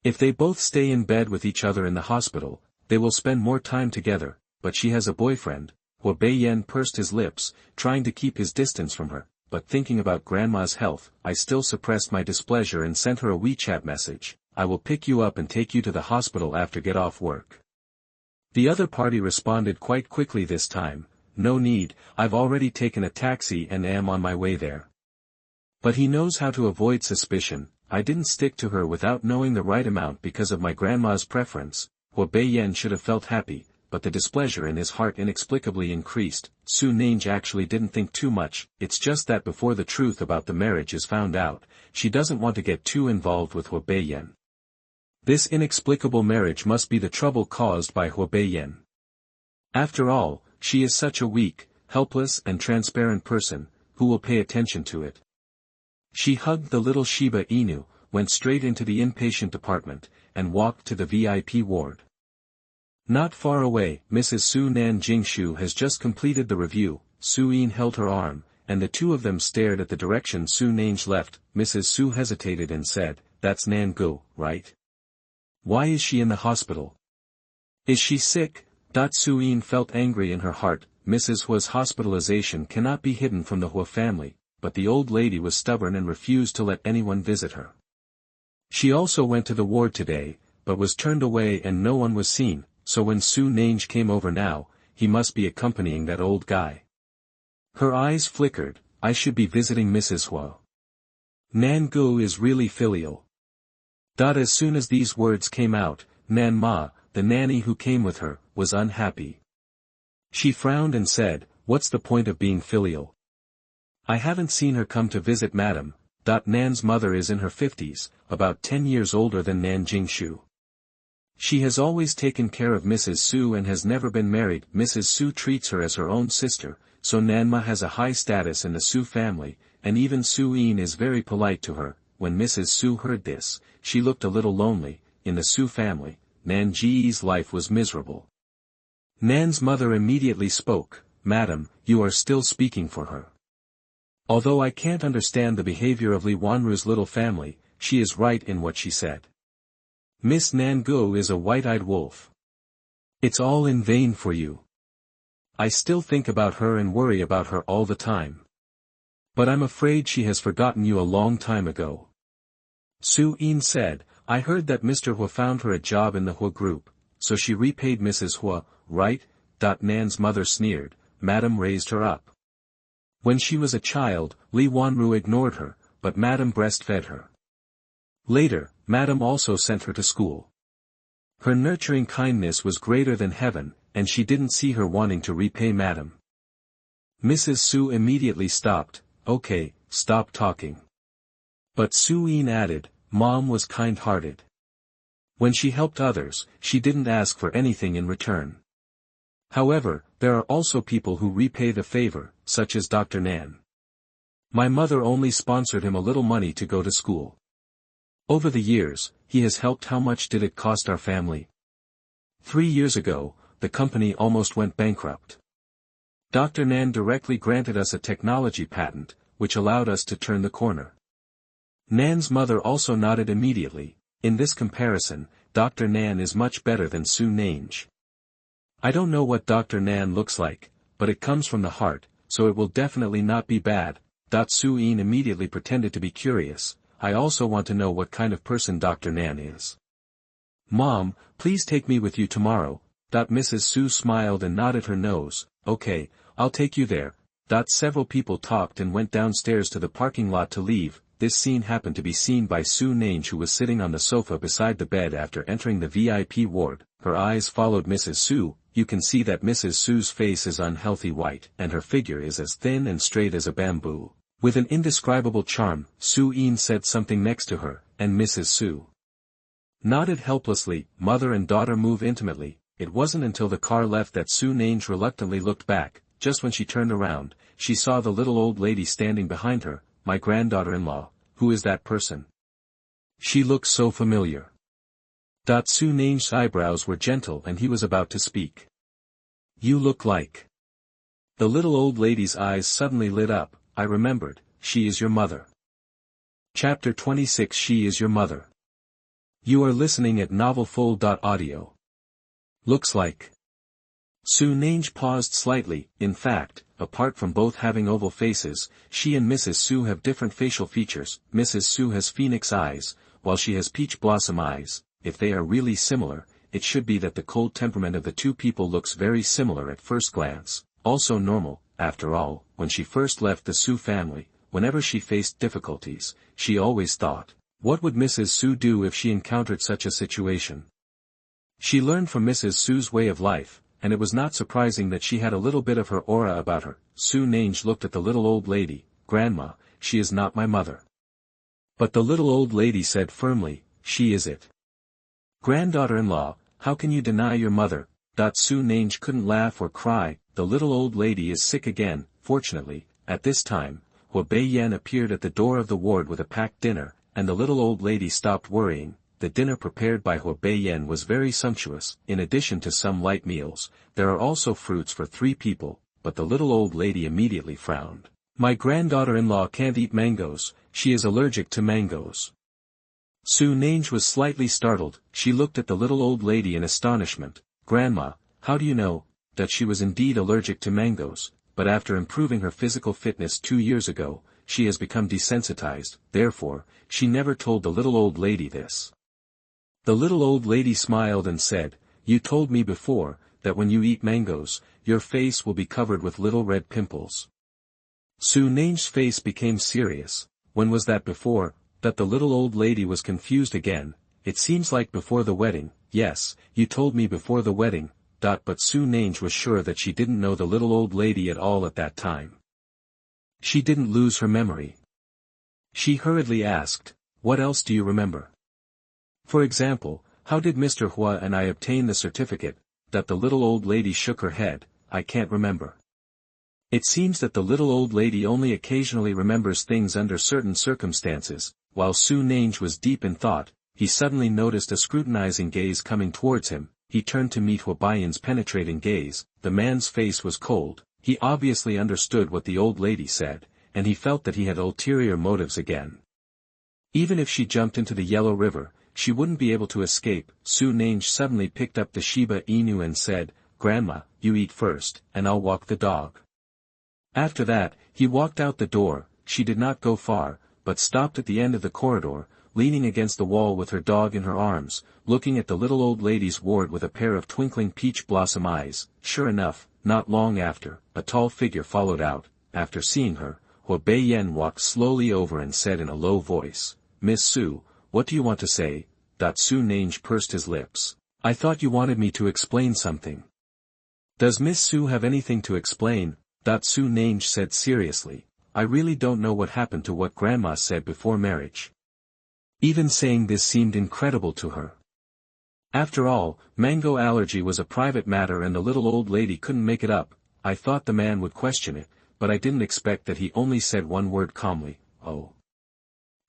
If they both stay in bed with each other in the hospital, they will spend more time together. But she has a boyfriend. Hua Beiyan pursed his lips, trying to keep his distance from her, but thinking about grandma's health, I still suppressed my displeasure and sent her a WeChat message. "I will pick you up and take you to the hospital after get off work." The other party responded quite quickly this time. "No need, I've already taken a taxi and am on my way there." But he knows how to avoid suspicion. I didn't stick to her without knowing the right amount because of my grandma's preference. Yen should have felt happy, but the displeasure in his heart inexplicably increased. Su Nange actually didn't think too much, it's just that before the truth about the marriage is found out, she doesn't want to get too involved with Yen. This inexplicable marriage must be the trouble caused by Yen. After all, she is such a weak, helpless and transparent person, who will pay attention to it? She hugged the little Shiba Inu, went straight into the inpatient department, and walked to the VIP ward. Not far away, Mrs. Su Nan Jingshu has just completed the review. Su Yin held her arm, and the two of them stared at the direction Su Nange left. Mrs. Su hesitated and said, "That's Nan Gu, right? Why is she in the hospital? Is she sick?" Su Yin felt angry in her heart. Mrs. Hua's hospitalization cannot be hidden from the Hua family, but the old lady was stubborn and refused to let anyone visit her. She also went to the ward today, but was turned away and no one was seen. So when Su Nange came over now, he must be accompanying that old guy. Her eyes flickered. I should be visiting Mrs. Hua. Nan Gu is really filial. As soon as these words came out, Nan Ma, the nanny who came with her, was unhappy. She frowned and said, "What's the point of being filial? I haven't seen her come to visit Madam." Nan's mother is in her 50s, about 10 years older than Nan Jingshu. She has always taken care of Mrs. Su and has never been married. Mrs. Su treats her as her own sister, so Nanma has a high status in the Su family, and even Su Yin is very polite to her. When Mrs. Su heard this, she looked a little lonely. In the Su family, Nan Ji's life was miserable. Nan's mother immediately spoke, "Madam, you are still speaking for her. Although I can't understand the behavior of Li Wanru's little family, she is right in what she said. Miss Nan Gu is a white-eyed wolf. It's all in vain for you. I still think about her and worry about her all the time. But I'm afraid she has forgotten you a long time ago." Su Yin said, "I heard that Mr. Hua found her a job in the Hua group, so she repaid Mrs. Hua, right?" Nan's mother sneered. "Madam raised her up. When she was a child, Li Wanru ignored her, but Madam breastfed her. Later, Madam also sent her to school. Her nurturing kindness was greater than heaven, and she didn't see her wanting to repay Madam." Mrs. Su immediately stopped. "Okay, stop talking." But Su Yin added, "Mom was kind-hearted. When she helped others, she didn't ask for anything in return. However, there are also people who repay the favor, such as Dr. Nan. My mother only sponsored him a little money to go to school. Over the years, he has helped. How much did it cost our family? 3 years ago, the company almost went bankrupt. Dr. Nan directly granted us a technology patent, which allowed us to turn the corner." Nan's mother also nodded immediately. In this comparison, Dr. Nan is much better than Su Nange. "I don't know what Dr. Nan looks like, but it comes from the heart, so it will definitely not be bad." Su Yin immediately pretended to be curious. "I also want to know what kind of person Dr. Nan is." "Mom, please take me with you tomorrow." Mrs. Su smiled and nodded her nose. "Okay, I'll take you there." Several people talked and went downstairs to the parking lot to leave. This scene happened to be seen by Su Nange, who was sitting on the sofa beside the bed after entering the VIP ward. Her eyes followed Mrs. Su. You can see that Mrs. Su's face is unhealthy white, and her figure is as thin and straight as a bamboo. With an indescribable charm, Su Yin said something next to her, and Mrs. Su nodded helplessly. Mother and daughter move intimately. It wasn't until the car left that Su Nange reluctantly looked back. Just when she turned around, she saw the little old lady standing behind her. "My granddaughter-in-law, who is that person? She looks so familiar." Su Nange's eyebrows were gentle and he was about to speak. "You look like..." The little old lady's eyes suddenly lit up. "I remembered, she is your mother." Chapter 26. She is your mother. You are listening at NovelFull.audio. Looks like. Su Nange paused slightly. In fact, apart from both having oval faces, she and Mrs. Su have different facial features. Mrs. Su has phoenix eyes, while she has peach blossom eyes. If they are really similar, it should be that the cold temperament of the two people looks very similar at first glance. Also normal, after all. When she first left the Su family, whenever she faced difficulties, she always thought, what would Mrs. Su do if she encountered such a situation? She learned from Mrs. Su's way of life, and it was not surprising that she had a little bit of her aura about her. Su Nange looked at the little old lady. Grandma, she is not my mother. But the little old lady said firmly, she is it. Granddaughter-in-law, how can you deny your mother? Su Nange couldn't laugh or cry. The little old lady is sick again. Fortunately, at this time, Hua Beiyan appeared at the door of the ward with a packed dinner, and the little old lady stopped worrying. The dinner prepared by Hua Beiyan was very sumptuous. In addition to some light meals, there are also fruits for 3 people, but the little old lady immediately frowned. My granddaughter-in-law can't eat mangoes, she is allergic to mangoes. Su Nange was slightly startled. She looked at the little old lady in astonishment. Grandma, how do you know that she was indeed allergic to mangoes? But after improving her physical fitness 2 years ago, she has become desensitized. Therefore, she never told the little old lady this. The little old lady smiled and said, you told me before, that when you eat mangoes, your face will be covered with little red pimples. Su Nange's face became serious. When was that before? That the little old lady was confused again. It seems like before the wedding. Yes, you told me before the wedding. But Su Nange was sure that she didn't know the little old lady at all at that time. She didn't lose her memory. She hurriedly asked, what else do you remember? For example, how did Mr. Hua and I obtain the certificate? The little old lady shook her head. I can't remember. It seems that the little old lady only occasionally remembers things under certain circumstances. While Su Nange was deep in thought, he suddenly noticed a scrutinizing gaze coming towards him. He turned to meet Hua Beiyan's penetrating gaze. The man's face was cold. He obviously understood what the old lady said, and he felt that he had ulterior motives again. Even if she jumped into the Yellow River, she wouldn't be able to escape. Su Nange suddenly picked up the Shiba Inu and said, Grandma, you eat first, and I'll walk the dog. After that, he walked out the door. She did not go far, but stopped at the end of the corridor, leaning against the wall with her dog in her arms, looking at the little old lady's ward with a pair of twinkling peach blossom eyes. Sure enough, not long after, a tall figure followed out. After seeing her, Hua Beiyan walked slowly over and said in a low voice, Miss Su, what do you want to say? Su Nange pursed his lips. I thought you wanted me to explain something. Does Miss Su have anything to explain? Su Nange said seriously, I really don't know what happened to what Grandma said before marriage. Even saying this seemed incredible to her. After all, mango allergy was a private matter and the little old lady couldn't make it up. I thought the man would question it, but I didn't expect that he only said one word calmly, oh.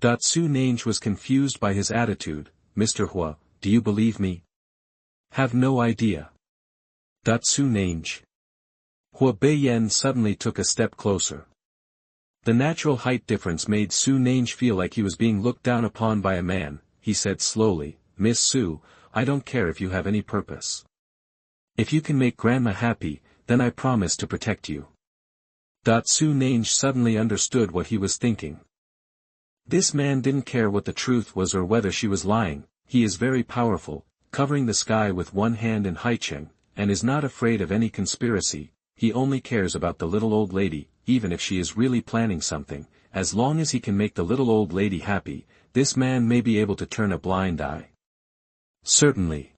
Su Nange was confused by his attitude. Mr. Hua, do you believe me? Have no idea. Su Nange. Hua Beiyan suddenly took a step closer. The natural height difference made Su Nange feel like he was being looked down upon by a man. He said slowly, Miss Su, I don't care if you have any purpose. If you can make Grandma happy, then I promise to protect you. Su Nange suddenly understood what he was thinking. This man didn't care what the truth was or whether she was lying. He is very powerful, covering the sky with one hand in Haicheng, and is not afraid of any conspiracy. He only cares about the little old lady, even if she is really planning something. As long as he can make the little old lady happy, this man may be able to turn a blind eye. Certainly.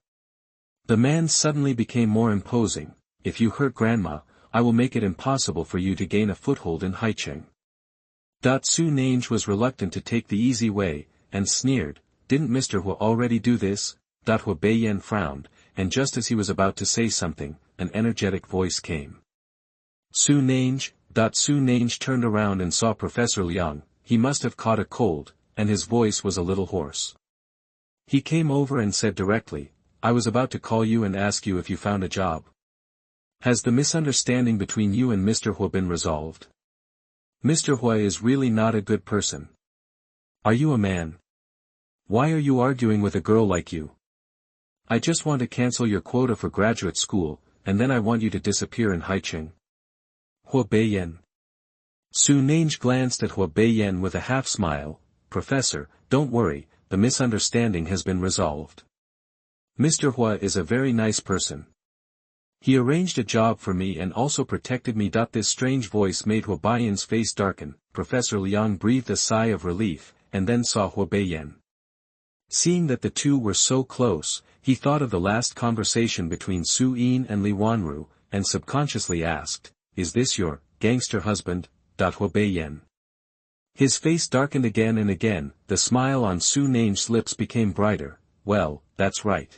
The man suddenly became more imposing. If you hurt Grandma, I will make it impossible for you to gain a foothold in Haicheng. Su Nange was reluctant to take the easy way, and sneered, didn't Mr. Hua already do this? Hua Beiyan frowned, and just as he was about to say something, an energetic voice came. Su Nange. Su Nange turned around and saw Professor Liang. He must have caught a cold, and his voice was a little hoarse. He came over and said directly, I was about to call you and ask you if you found a job. Has the misunderstanding between you and Mr. Hua been resolved? Mr. Hua is really not a good person. Are you a man? Why are you arguing with a girl like you? I just want to cancel your quota for graduate school, and then I want you to disappear in Haicheng. Hua Beiyan. Su Nange glanced at Hua Beiyan with a half-smile. Professor, don't worry, the misunderstanding has been resolved. Mr. Hua is a very nice person. He arranged a job for me and also protected me. This strange voice made Hua Beiyan's face darken. Professor Liang breathed a sigh of relief, and then saw Hua Beiyan. Seeing that the two were so close, he thought of the last conversation between Su Yin and Li Wanru, and subconsciously asked, "Is this your gangster husband?" Hua Beiyan. His face darkened again and again, the smile on Su Nange's lips became brighter. "Well, that's right."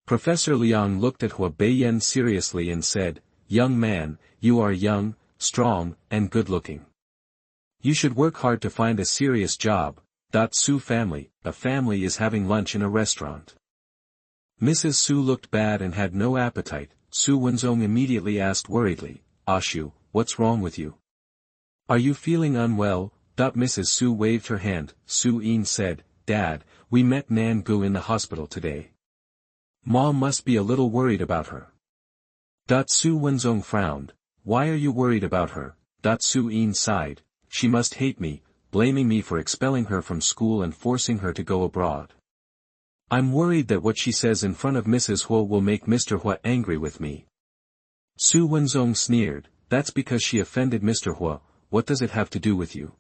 Professor Liang looked at Hua Beiyan seriously and said, "Young man, you are young, strong, and good-looking. You should work hard to find a serious job." Su family, a family is having lunch in a restaurant. Mrs. Su looked bad and had no appetite. Su Wenzong immediately asked worriedly, "Ashu, what's wrong with you? Are you feeling unwell?" Mrs. Su waved her hand. Su Yin said, "Dad, we met Nan Gu in the hospital today. Mom must be a little worried about her." Su Wenzong frowned. "Why are you worried about her?" Su Yin sighed. "She must hate me, blaming me for expelling her from school and forcing her to go abroad. I'm worried that what she says in front of Mrs. Hua will make Mr. Hua angry with me." Su Wenzong sneered, "That's because she offended Mr. Hua. What does it have to do with you?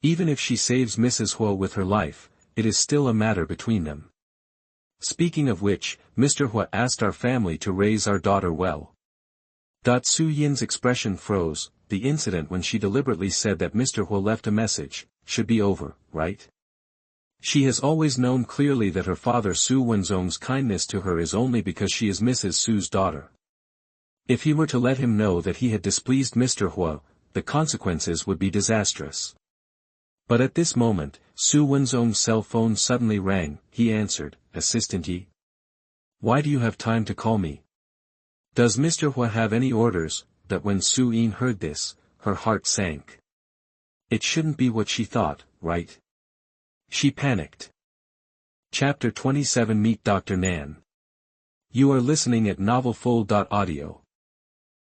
Even if she saves Mrs. Hua with her life, it is still a matter between them. Speaking of which, Mr. Hua asked our family to raise our daughter well." Su Yin's expression froze. The incident when she deliberately said that Mr. Hua left a message, should be over, right? She has always known clearly that her father Su Wenzong's kindness to her is only because she is Mrs. Su's daughter. If he were to let him know that he had displeased Mr. Hua, the consequences would be disastrous. But at this moment, Su Wenzong's cell phone suddenly rang. He answered, "Assistant Yi? Why do you have time to call me? Does Mr. Hua have any orders?" When Su Yin heard this, her heart sank. It shouldn't be what she thought, right? She panicked. Chapter 27 Meet Dr. Nan. You are listening at NovelFull.audio.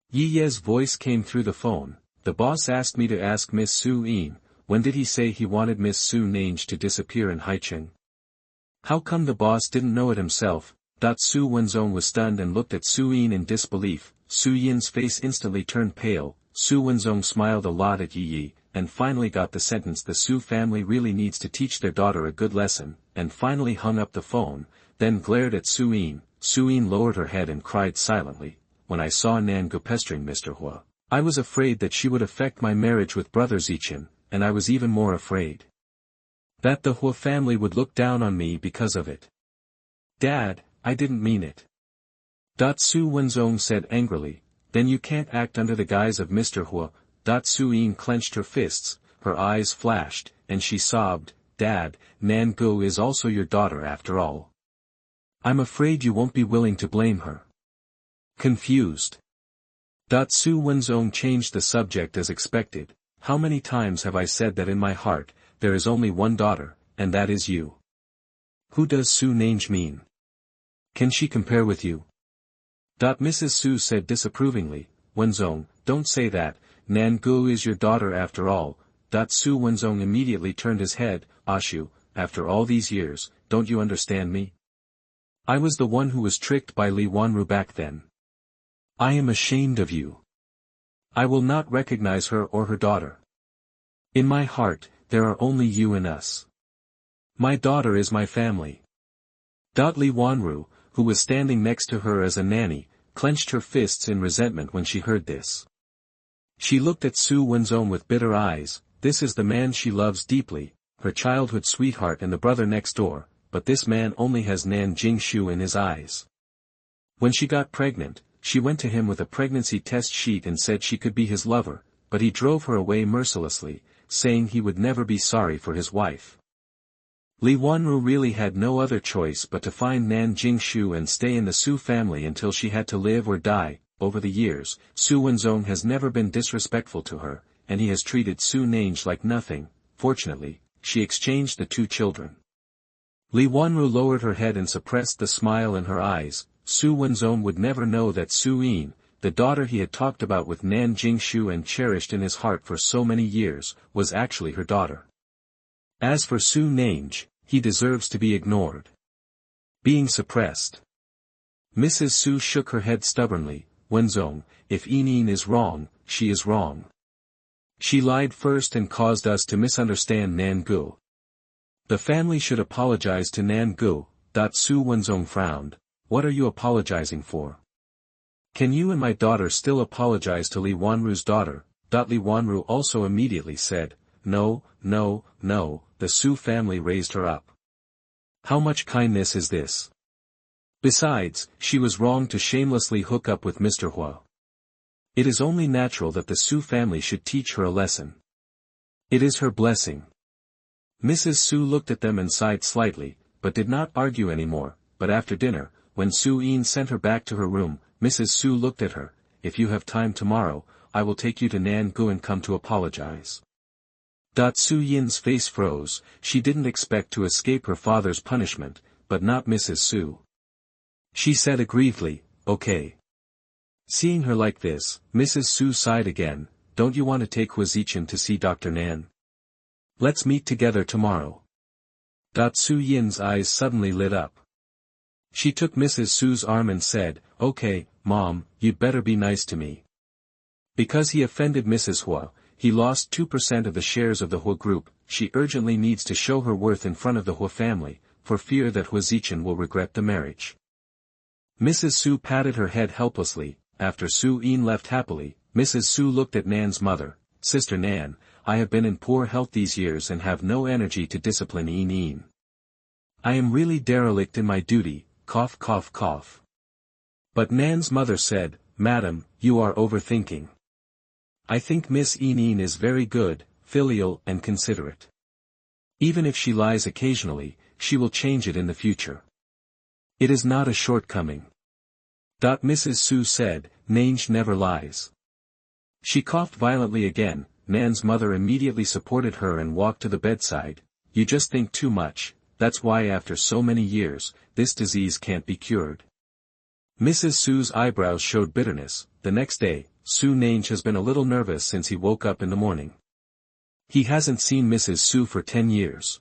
Yi Ye's voice came through the phone. "The boss asked me to ask Miss Su Yin, when did he say he wanted Miss Su Nange to disappear in Haicheng? How come the boss didn't know it himself?" Su Wenzong was stunned and looked at Su Yin in disbelief. Su Yin's face instantly turned pale. Su Wenzong smiled a lot at Yi, and finally got the sentence "the Su family really needs to teach their daughter a good lesson," and finally hung up the phone, then glared at Su Yin. Su Yin lowered her head and cried silently, "When I saw Nan Gu pestering Mr. Hua, I was afraid that she would affect my marriage with Brother Zichin, and I was even more afraid that the Hua family would look down on me because of it. Dad, I didn't mean it." Su Wenzong said angrily, "Then you can't act under the guise of Mr. Hua." Su Yin clenched her fists, her eyes flashed, and she sobbed, "Dad, Nan Gu is also your daughter after all. I'm afraid you won't be willing to blame her." Confused. Su Wenzong changed the subject as expected. "How many times have I said that in my heart, there is only one daughter, and that is you? Who does Su Nange mean? Can she compare with you?" Mrs. Su said disapprovingly, "Wenzong, don't say that, Nan Gu is your daughter after all." Su Wenzong immediately turned his head. "Ashu, after all these years, don't you understand me? I was the one who was tricked by Li Wanru back then. I am ashamed of you. I will not recognize her or her daughter. In my heart, there are only you and us. My daughter is my family." Li Wanru, who was standing next to her as a nanny, clenched her fists in resentment when she heard this. She looked at Su Wenzong with bitter eyes. This is the man she loves deeply, her childhood sweetheart and the brother next door, but this man only has Nan Jingshu in his eyes. When she got pregnant, she went to him with a pregnancy test sheet and said she could be his lover, but he drove her away mercilessly, saying he would never be sorry for his wife. Li Wanru really had no other choice but to find Nan Jingshu and stay in the Su family until she had to live or die. Over the years, Su Wenzong has never been disrespectful to her, and he has treated Su Nange like nothing. Fortunately, she exchanged the two children. Li Wanru lowered her head and suppressed the smile in her eyes. Su Wenzong would never know that Su Yin, the daughter he had talked about with Nan Jingshu and cherished in his heart for so many years, was actually her daughter. As for Su Nange, he deserves to be ignored. Being suppressed. Mrs. Su shook her head stubbornly. "Wenzong, if Yin is wrong, she is wrong. She lied first and caused us to misunderstand Nan Gu. The family should apologize to Nan Gu. Su Wenzong frowned. What are you apologizing for? Can you and my daughter still apologize to Li Wanru's daughter? Li Wanru also immediately said, no, no, no, the Su family raised her up. How much kindness is this? Besides, she was wrong to shamelessly hook up with Mr. Hua. It is only natural that the Su family should teach her a lesson. It is her blessing. Mrs. Su looked at them and sighed slightly, but did not argue anymore. But after dinner, when Su Yin sent her back to her room, Mrs. Su looked at her. If you have time tomorrow, I will take you to Nan Gu and come to apologize. Su Yin's face froze. She didn't expect to escape her father's punishment, but not Mrs. Su. She said aggrievedly, okay. Seeing her like this, Mrs. Su sighed again. Don't you want to take Hua Zichen to see Dr. Nan? Let's meet together tomorrow. Su Yin's eyes suddenly lit up. She took Mrs. Su's arm and said, okay, Mom, you'd better be nice to me. Because he offended Mrs. Hua, he lost 2% of the shares of the Hua group. She urgently needs to show her worth in front of the Hua family, for fear that Hua Zichen will regret the marriage. Mrs. Su patted her head helplessly. After Su Yin left happily, Mrs. Su looked at Nan's mother. Sister Nan, I have been in poor health these years and have no energy to discipline Yin. I am really derelict in my duty, cough cough cough. But Nan's mother said, Madam, you are overthinking. I think Miss Yin is very good, filial and considerate. Even if she lies occasionally, she will change it in the future. It is not a shortcoming. Mrs. Su said, Nange never lies. She coughed violently again. Nan's mother immediately supported her and walked to the bedside. You just think too much, that's why after so many years, this disease can't be cured. Mrs. Su's eyebrows showed bitterness. The next day, Su Nange has been a little nervous since he woke up in the morning. He hasn't seen Mrs. Su for 10 years.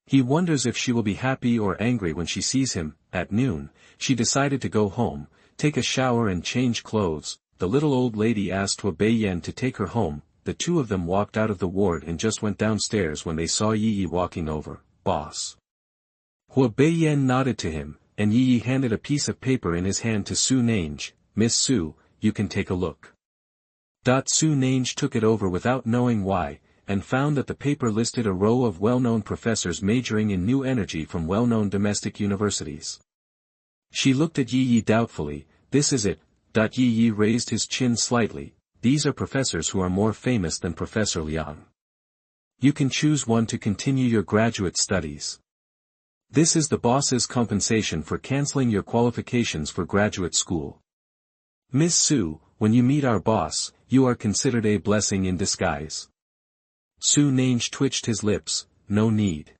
He wonders if she will be happy or angry when she sees him. At noon, she decided to go home, take a shower and change clothes. The little old lady asked Hua Beiyan to take her home. The two of them walked out of the ward and just went downstairs when they saw Yi walking over. Boss. Hua Beiyan nodded to him, and Yi handed a piece of paper in his hand to Su Nange. Miss Su, you can take a look. Su Nange took it over without knowing why, and found that the paper listed a row of well-known professors majoring in new energy from well-known domestic universities. She looked at Yi doubtfully. This is it. Yi raised his chin slightly. These are professors who are more famous than Professor Liang. You can choose one to continue your graduate studies. This is the boss's compensation for canceling your qualifications for graduate school. Miss Su, when you meet our boss, you are considered a blessing in disguise. Su Nange twitched his lips. No need.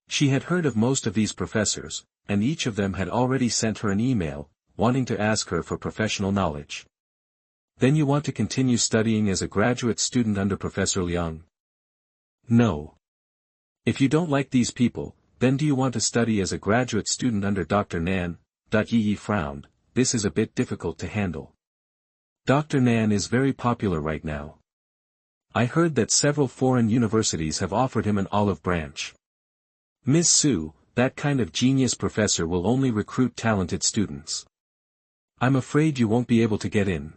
She had heard of most of these professors, and each of them had already sent her an email, wanting to ask her for professional knowledge. Then you want to continue studying as a graduate student under Professor Liang? No. If you don't like these people, then do you want to study as a graduate student under Dr. Nan? Yi frowned. This is a bit difficult to handle. Dr. Nan is very popular right now. I heard that several foreign universities have offered him an olive branch. Miss Su, that kind of genius professor will only recruit talented students. I'm afraid you won't be able to get in.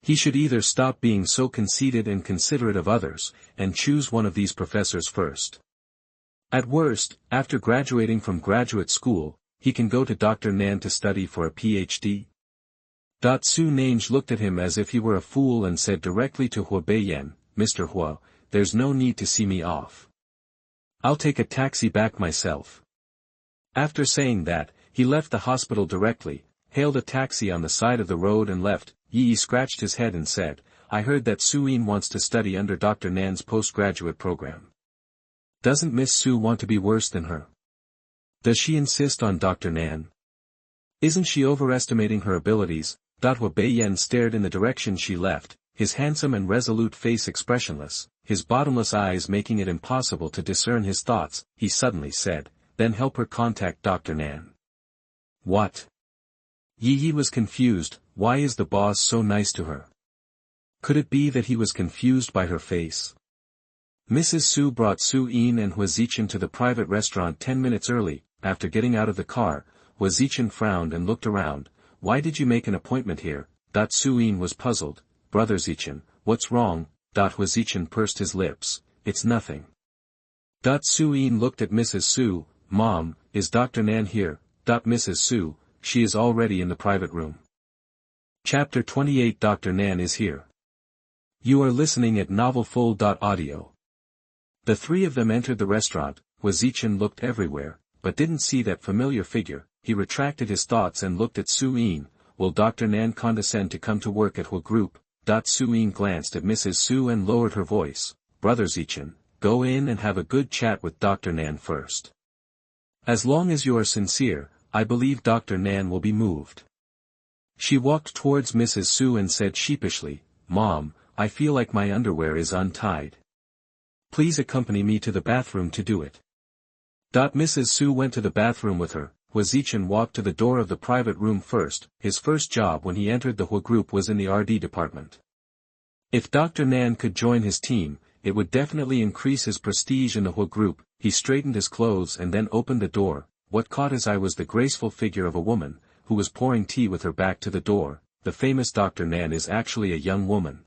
He should either stop being so conceited and considerate of others, and choose one of these professors first. At worst, after graduating from graduate school, he can go to Dr. Nan to study for a PhD. Su Nange looked at him as if he were a fool and said directly to Hua Beiyan, Mr. Hua, there's no need to see me off. I'll take a taxi back myself. After saying that, he left the hospital directly, hailed a taxi on the side of the road and left. Yi scratched his head and said, I heard that Su Yin wants to study under Dr. Nan's postgraduate program. Doesn't Miss Su want to be worse than her? Does she insist on Dr. Nan? Isn't she overestimating her abilities? Hua Beiyan stared in the direction she left, his handsome and resolute face expressionless, his bottomless eyes making it impossible to discern his thoughts. He suddenly said, then help her contact Dr. Nan. What? Yi was confused. Why is the boss so nice to her? Could it be that he was confused by her face? Mrs. Su brought Su Yin and Hua Zichen to the private restaurant 10 minutes early. After getting out of the car, Hua Zichen frowned and looked around. Why did you make an appointment here? Su Yin was puzzled. Brother Zichen, what's wrong? Hua Zichen pursed his lips. It's nothing. Su Yin looked at Mrs. Su. Mom, is Dr. Nan here? Mrs. Su, she is already in the private room. Chapter 28 Dr. Nan is here. You are listening at NovelFull.audio. The three of them entered the restaurant. Hua Zichen looked everywhere, but didn't see that familiar figure. He retracted his thoughts and looked at Su Yin. Will Dr. Nan condescend to come to work at Hua Group? Su Yin glanced at Mrs. Su and lowered her voice. Brother Zichen, go in and have a good chat with Dr. Nan first. As long as you are sincere, I believe Dr. Nan will be moved. She walked towards Mrs. Su and said sheepishly, Mom, I feel like my underwear is untied. Please accompany me to the bathroom to do it. Mrs. Su went to the bathroom with her. Hua Zichen walked to the door of the private room first. His first job when he entered the Hua Group was in the RD department. If Dr. Nan could join his team, it would definitely increase his prestige in the Hua Group. He straightened his clothes and then opened the door. What caught his eye was the graceful figure of a woman, who was pouring tea with her back to the door. The famous Dr. Nan is actually a young woman.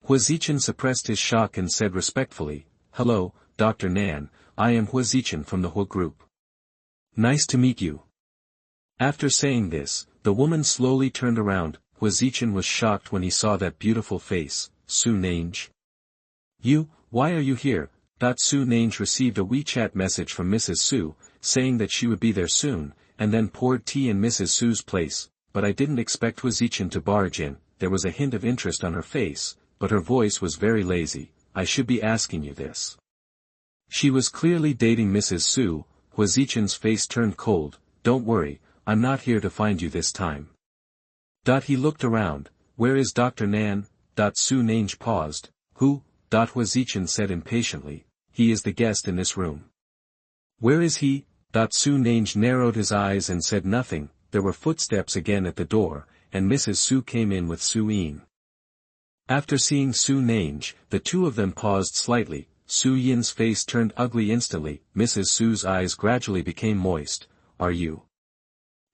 Hua Zichen suppressed his shock and said respectfully, Hello, Dr. Nan, I am Hua Zichen from the Hua Group. Nice to meet you. After saying this, the woman slowly turned around. Hua Zichen was shocked when he saw that beautiful face. Su Nange? You, why are you here? Su Nange received a WeChat message from Mrs. Su, saying that she would be there soon, and then poured tea in Mrs. Su's place, but I didn't expect Hua Zichen to barge in. There was a hint of interest on her face, but her voice was very lazy. I should be asking you this. She was clearly dating Mrs. Su. Hua Zichen's face turned cold. Don't worry, I'm not here to find you this time. He looked around. Where is Dr. Nan? Su Nange paused. Who? Hua Zichen said impatiently. He is the guest in this room. Where is he? Su Nange narrowed his eyes and said nothing. There were footsteps again at the door, and Mrs. Su came in with Su Yin. After seeing Su Nange, the two of them paused slightly. Su Yin's face turned ugly instantly. Mrs. Su's eyes gradually became moist. Are you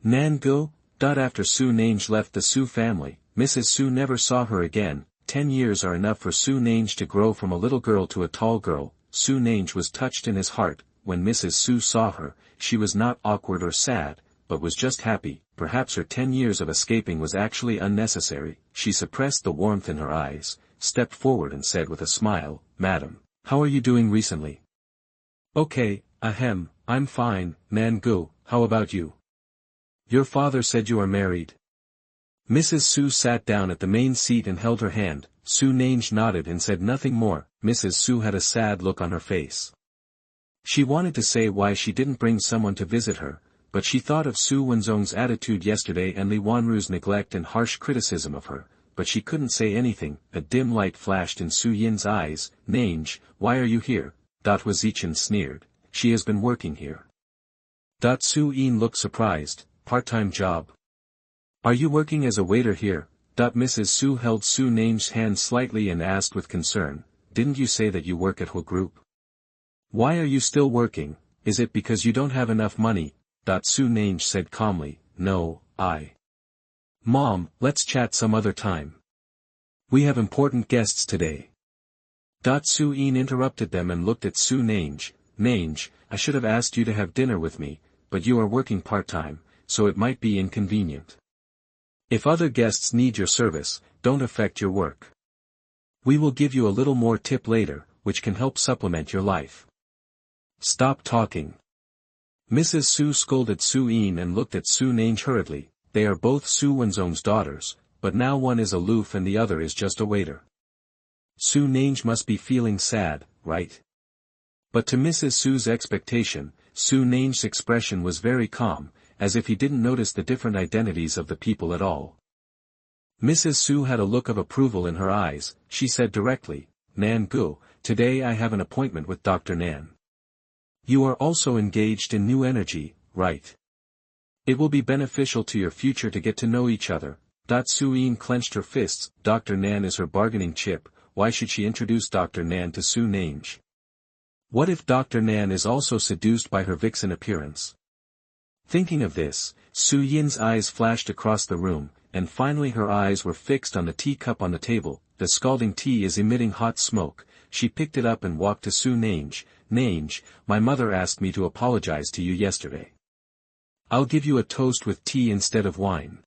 Nan Go? After Su Nange left the Su family, Mrs. Su never saw her again. 10 years are enough for Su Nange to grow from a little girl to a tall girl. Su Nange was touched in his heart. When Mrs. Su saw her, she was not awkward or sad, but was just happy. Perhaps her 10 years of escaping was actually unnecessary. She suppressed the warmth in her eyes, stepped forward and said with a smile, Madam, how are you doing recently? Okay, I'm fine. Nan Go, how about you? Your father said you are married. Mrs. Su sat down at the main seat and held her hand. Su Nange nodded and said nothing more. Mrs. Su had a sad look on her face. She wanted to say why she didn't bring someone to visit her, but she thought of Su Wenzong's attitude yesterday and Li Wanru's neglect and harsh criticism of her, but she couldn't say anything. A dim light flashed in Su Yin's eyes. Nange, why are you here? Hua Zichen sneered. She has been working here. Su Yin looked surprised. Part-time job. Are you working as a waiter here? Mrs. Su held Su Nange's hand slightly and asked with concern, didn't you say that you work at Hua Group? Why are you still working? Is it because you don't have enough money? Su Nange said calmly, no, Mom, let's chat some other time. We have important guests today. Su Yin interrupted them and looked at Su Nange. Nange, I should have asked you to have dinner with me, but you are working part-time, so it might be inconvenient. If other guests need your service, don't affect your work. We will give you a little more tip later, which can help supplement your life. Stop talking. Mrs. Su scolded Su Yin and looked at Su Nange hurriedly. They are both Su Wenzong's daughters, but now one is aloof and the other is just a waiter. Su Nange must be feeling sad, right? But to Mrs. Su's expectation, Su Nange's expression was very calm, as if he didn't notice the different identities of the people at all. Mrs. Su had a look of approval in her eyes. She said directly, Nan Go, today I have an appointment with Dr. Nan. You are also engaged in new energy, right? It will be beneficial to your future to get to know each other. Su Yin clenched her fists. Dr. Nan is her bargaining chip. why should she introduce Dr. Nan to Su Nange? What if Dr. Nan is also seduced by her vixen appearance? Thinking of this, Su Yin's eyes flashed across the room, and finally her eyes were fixed on the teacup on the table. The scalding tea is emitting hot smoke. She picked it up and walked to Su Nange. Nange, my mother asked me to apologize to you yesterday. I'll give you a toast with tea instead of wine.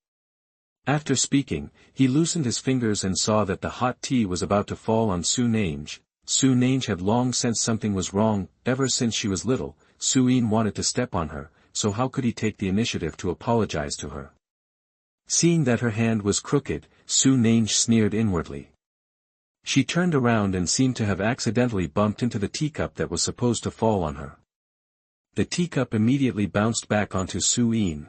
After speaking, he loosened his fingers and saw that the hot tea was about to fall on Su Nange. Su Nange had long sensed something was wrong. Ever since she was little, Su Yin wanted to step on her, so how could he take the initiative to apologize to her? Seeing that her hand was crooked, Su Nange sneered inwardly. She turned around and seemed to have accidentally bumped into the teacup that was supposed to fall on her. The teacup immediately bounced back onto Su Yin.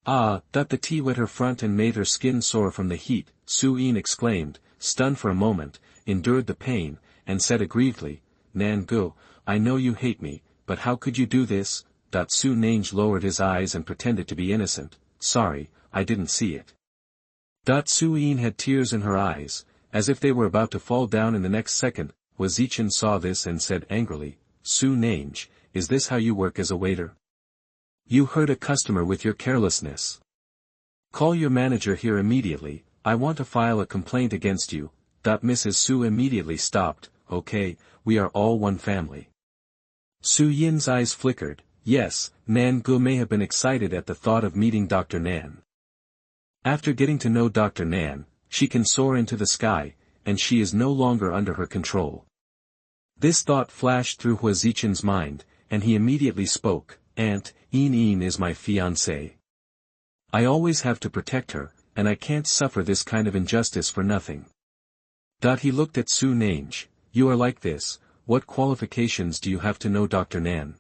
The tea wet her front and made her skin sore from the heat, Su Yin exclaimed, stunned for a moment, endured the pain, and said aggrievedly, Nan Gu, I know you hate me, but how could you do this? Su Nange lowered his eyes and pretended to be innocent, sorry, I didn't see it. Su Yin had tears in her eyes, as if they were about to fall down in the next second. Huazichin saw this and said angrily, Su Nange, is this how you work as a waiter? You hurt a customer with your carelessness. Call your manager here immediately, I want to file a complaint against you. Mrs. Su immediately stopped, okay, we are all one family. Su Yin's eyes flickered, yes, Nan Gu may have been excited at the thought of meeting Dr. Nan. After getting to know Dr. Nan, she can soar into the sky, and she is no longer under her control. This thought flashed through Huazichin's mind, and he immediately spoke, Aunt, Yin is my fiancée. I always have to protect her, and I can't suffer this kind of injustice for nothing. He looked at Su Nange, you are like this, what qualifications do you have to know Dr. Nan?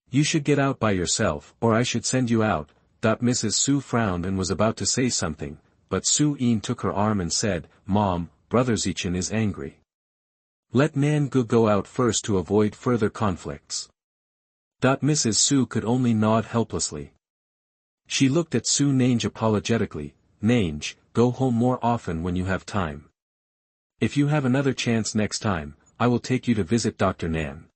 You should get out by yourself, or I should send you out. Mrs. Su frowned and was about to say something, but Su Yin took her arm and said, Mom, Brother Zichin is angry. Let Nan Gu go out first to avoid further conflicts. Mrs. Su could only nod helplessly. She looked at Su Nange apologetically, Nange, go home more often when you have time. If you have another chance next time, I will take you to visit Dr. Nan.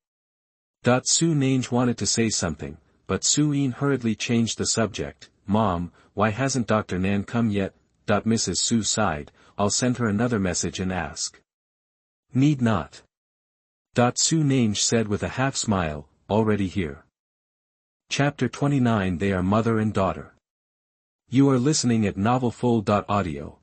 Su Nange wanted to say something, but Su Yin hurriedly changed the subject, Mom, why hasn't Dr. Nan come yet? Mrs. Su sighed, I'll send her another message and ask. Need not. Su Nange said with a half smile, already here. Chapter 29 They are mother and daughter. You are listening at NovelFull.audio.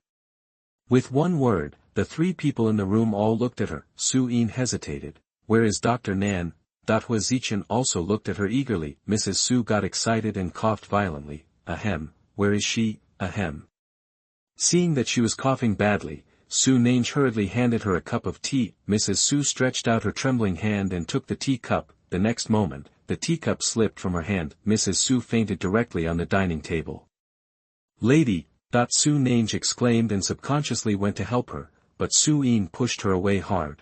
With one word, the three people in the room all looked at her. Su Yin hesitated. Where is Dr. Nan? Huazichin also looked at her eagerly. Mrs. Su got excited and coughed violently. Ahem, where is she? Ahem. Seeing that she was coughing badly, Su Nange hurriedly handed her a cup of tea. Mrs. Su stretched out her trembling hand and took the teacup. The next moment, the teacup slipped from her hand. Mrs. Su fainted directly on the dining table. Lady, Su Nange exclaimed and subconsciously went to help her, but Su Yin pushed her away hard.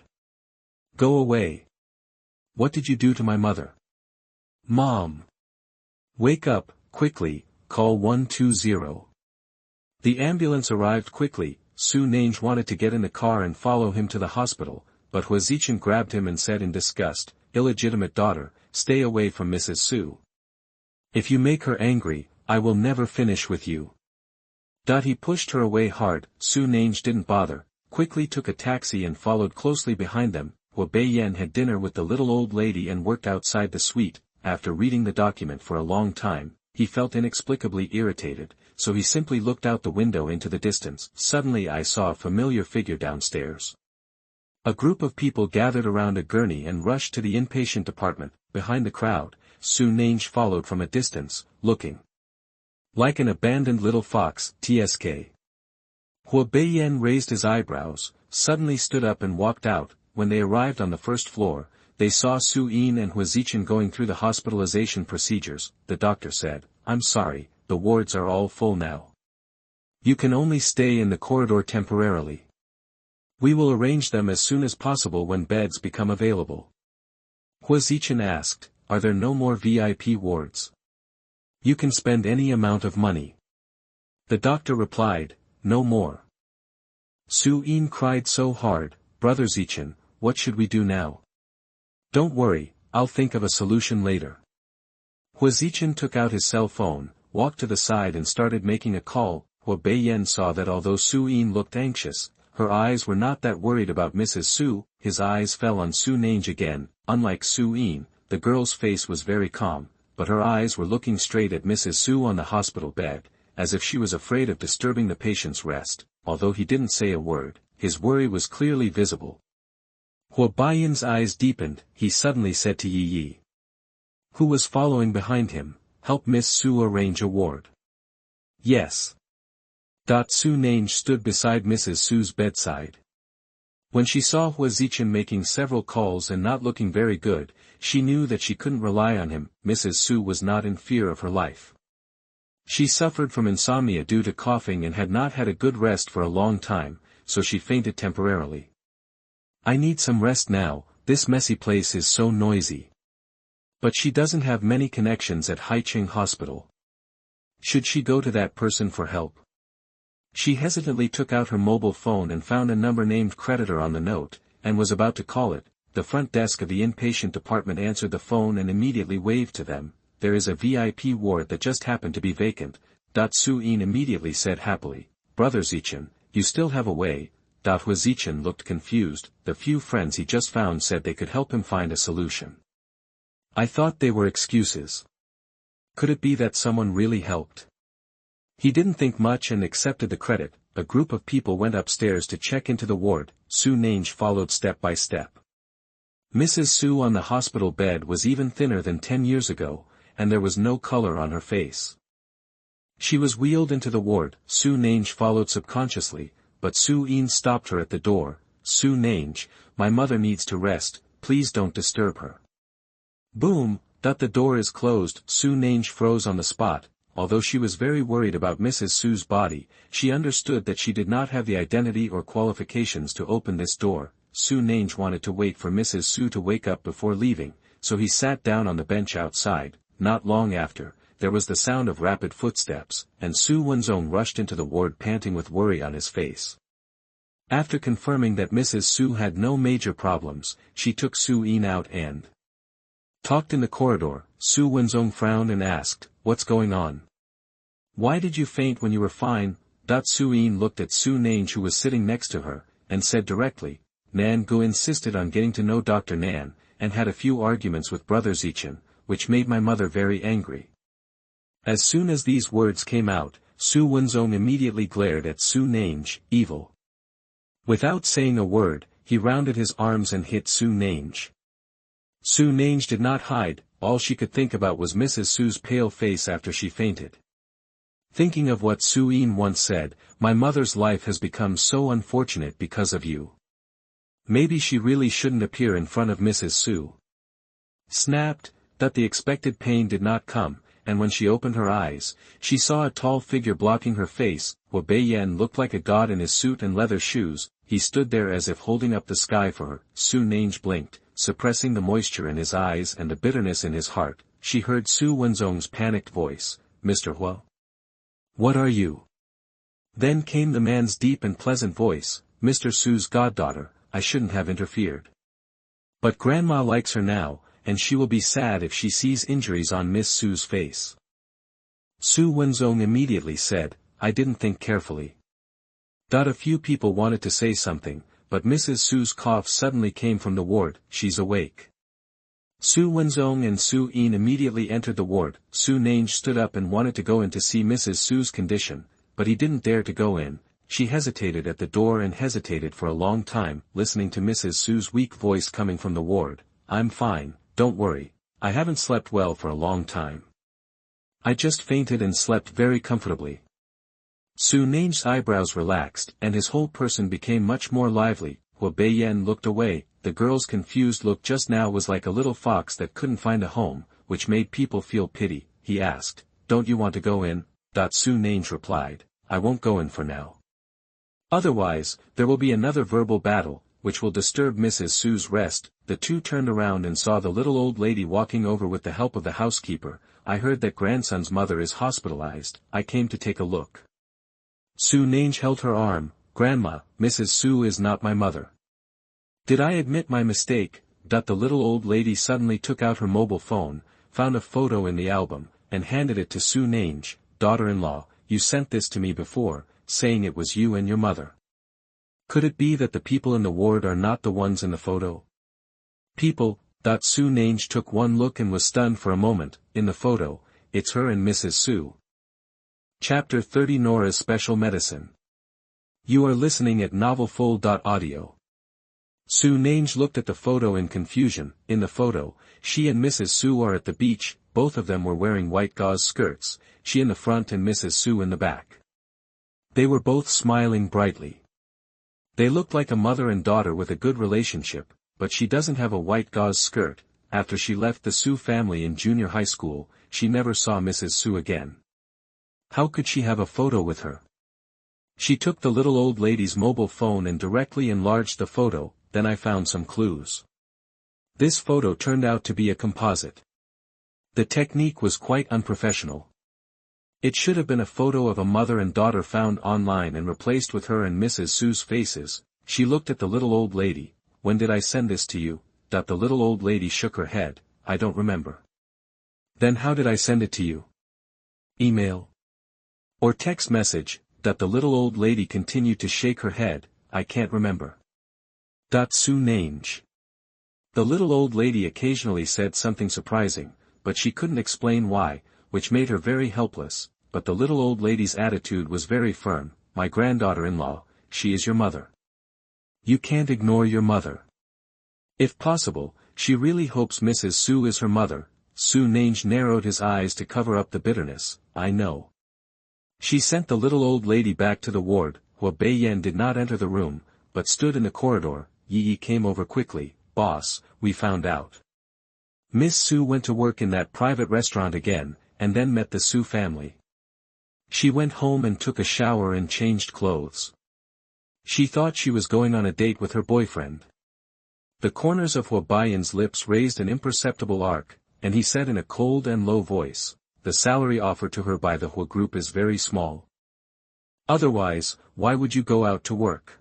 Go away. What did you do to my mother? Mom. Wake up, quickly, call 120. The ambulance arrived quickly. Su Nange wanted to get in the car and follow him to the hospital, but Huazichin grabbed him and said in disgust, illegitimate daughter, stay away from Mrs. Su. If you make her angry, I will never finish with you. He pushed her away hard. Su Nange didn't bother, quickly took a taxi and followed closely behind them. Beiyan had dinner with the little old lady and worked outside the suite. After reading the document for a long time, he felt inexplicably irritated, so he simply looked out the window into the distance. Suddenly I saw a familiar figure downstairs. A group of people gathered around a gurney and rushed to the inpatient department. Behind the crowd, Su Nange followed from a distance, looking like an abandoned little fox. Tsk. Beiyan raised his eyebrows, suddenly stood up and walked out. When they arrived on the first floor, they saw Su Yin and Huazichin going through the hospitalization procedures. The doctor said, I'm sorry, the wards are all full now. You can only stay in the corridor temporarily. We will arrange them as soon as possible when beds become available. Huazichin asked, are there no more VIP wards? You can spend any amount of money. The doctor replied, no more. Su Yin cried so hard, Brother Zichin, what should we do now? Don't worry, I'll think of a solution later. Hua Zichin took out his cell phone, walked to the side and started making a call. Hua Beiyan saw that although Su Yin looked anxious, her eyes were not that worried about Mrs. Su. His eyes fell on Su Nange again. Unlike Su Yin, the girl's face was very calm, but her eyes were looking straight at Mrs. Su on the hospital bed, as if she was afraid of disturbing the patient's rest. Although he didn't say a word, his worry was clearly visible. Hua Beiyan's eyes deepened. He suddenly said to Yi Yi, who was following behind him, help Miss Su arrange a ward. Yes. Su Nange stood beside Mrs. Su's bedside. When she saw Hua Zichin making several calls and not looking very good, she knew that she couldn't rely on him. Mrs. Su was not in fear of her life. She suffered from insomnia due to coughing and had not had a good rest for a long time, so she fainted temporarily. I need some rest now, this messy place is so noisy. But she doesn't have many connections at Haicheng Hospital. Should she go to that person for help? She hesitantly took out her mobile phone and found a number named Creditor on the note, and was about to call it. The front desk of the inpatient department answered the phone and immediately waved to them. There is a VIP ward that just happened to be vacant. Su Yin immediately said happily, Brother Zichin, you still have a way. Hua Zichin looked confused. The few friends he just found said they could help him find a solution. I thought they were excuses. Could it be that someone really helped? He didn't think much and accepted the credit. A group of people went upstairs to check into the ward. Su Nange followed step by step. Mrs. Su on the hospital bed was even thinner than 10 years ago, and there was no color on her face. She was wheeled into the ward. Su Nange followed subconsciously, but Su Yin stopped her at the door. Su Nange, my mother needs to rest, please don't disturb her. Boom, the door is closed. Su Nange froze on the spot. Although she was very worried about Mrs. Su's body, she understood that she did not have the identity or qualifications to open this door. Su Nange wanted to wait for Mrs. Su to wake up before leaving, so he sat down on the bench outside. Not long after, there was the sound of rapid footsteps, and Su Wenzong rushed into the ward panting with worry on his face. After confirming that Mrs. Su had no major problems, she took Su Yin out and talked in the corridor. Su Wenzong frowned and asked, what's going on? Why did you faint when you were fine? Su Yin looked at Su Nange who was sitting next to her, and said directly, Nan Gu insisted on getting to know Dr. Nan, and had a few arguments with Brother Zichin, which made my mother very angry. As soon as these words came out, Su Wenzong immediately glared at Su Nange, evil. Without saying a word, he rounded his arms and hit Su Nange. Su Nange did not hide. All she could think about was Mrs. Su's pale face after she fainted. Thinking of what Su Yin once said, my mother's life has become so unfortunate because of you. Maybe she really shouldn't appear in front of Mrs. Su. Snapped, the expected pain did not come, and when she opened her eyes, she saw a tall figure blocking her face. Hua Beiyan looked like a god in his suit and leather shoes. He stood there as if holding up the sky for her. Su Nange blinked, suppressing the moisture in his eyes and the bitterness in his heart. She heard Su Wenzong's panicked voice, Mr. Hua? What are you? Then came the man's deep and pleasant voice, Mr. Su's goddaughter, I shouldn't have interfered. But Grandma likes her now, and she will be sad if she sees injuries on Miss Su's face. Su Wenzong immediately said, I didn't think carefully. A few people wanted to say something, but Mrs. Su's cough suddenly came from the ward. She's awake. Su Wenzong and Su Yin immediately entered the ward. Su Nange stood up and wanted to go in to see Mrs. Su's condition, but he didn't dare to go in. She hesitated at the door and hesitated for a long time, listening to Mrs. Su's weak voice coming from the ward. I'm fine, don't worry. I haven't slept well for a long time. I just fainted and slept very comfortably. Su Nange's eyebrows relaxed, and his whole person became much more lively. Hua Beiyan looked away. The girl's confused look just now was like a little fox that couldn't find a home, which made people feel pity. He asked, don't you want to go in? Su Nange replied, I won't go in for now. Otherwise, there will be another verbal battle, which will disturb Mrs. Su's rest. The two turned around and saw the little old lady walking over with the help of the housekeeper. I heard that grandson's mother is hospitalized. I came to take a look. Su Nange held her arm. Grandma, Mrs. Su is not my mother. Did I admit my mistake? The little old lady suddenly took out her mobile phone, found a photo in the album, and handed it to Su Nange, daughter-in-law. You sent this to me before, saying it was you and your mother. Could it be that the people in the ward are not the ones in the photo? People. Su Nange took one look and was stunned for a moment. In the photo, it's her and Mrs. Su. Chapter 30 Nora's Special Medicine. You are listening at NovelFold.audio. Su Nange looked at the photo in confusion. In the photo, she and Mrs. Su are at the beach, both of them were wearing white gauze skirts, she in the front and Mrs. Su in the back. They were both smiling brightly. They looked like a mother and daughter with a good relationship, but she doesn't have a white gauze skirt. After she left the Su family in junior high school, she never saw Mrs. Su again. How could she have a photo with her? She took the little old lady's mobile phone and directly enlarged the photo. Then I found some clues. This photo turned out to be a composite. The technique was quite unprofessional. It should have been a photo of a mother and daughter found online and replaced with her and Mrs. Su's faces. She looked at the little old lady. When did I send this to you? The little old lady shook her head. I don't remember. Then how did I send it to you? Email? Or text message? The little old lady continued to shake her head. I can't remember. Su Nange. The little old lady occasionally said something surprising, but she couldn't explain why, which made her very helpless, but the little old lady's attitude was very firm. My granddaughter-in-law, she is your mother. You can't ignore your mother. If possible, she really hopes Mrs. Su is her mother. Su Nange narrowed his eyes to cover up the bitterness. I know. She sent the little old lady back to the ward. Hua Beiyan did not enter the room, but stood in the corridor. Yi came over quickly. Boss, we found out. Miss Su went to work in that private restaurant again, and then met the Su family. She went home and took a shower and changed clothes. She thought she was going on a date with her boyfriend. The corners of Hua Beiyan's lips raised an imperceptible arc, and he said in a cold and low voice, the salary offered to her by the Hua group is very small. Otherwise, why would you go out to work?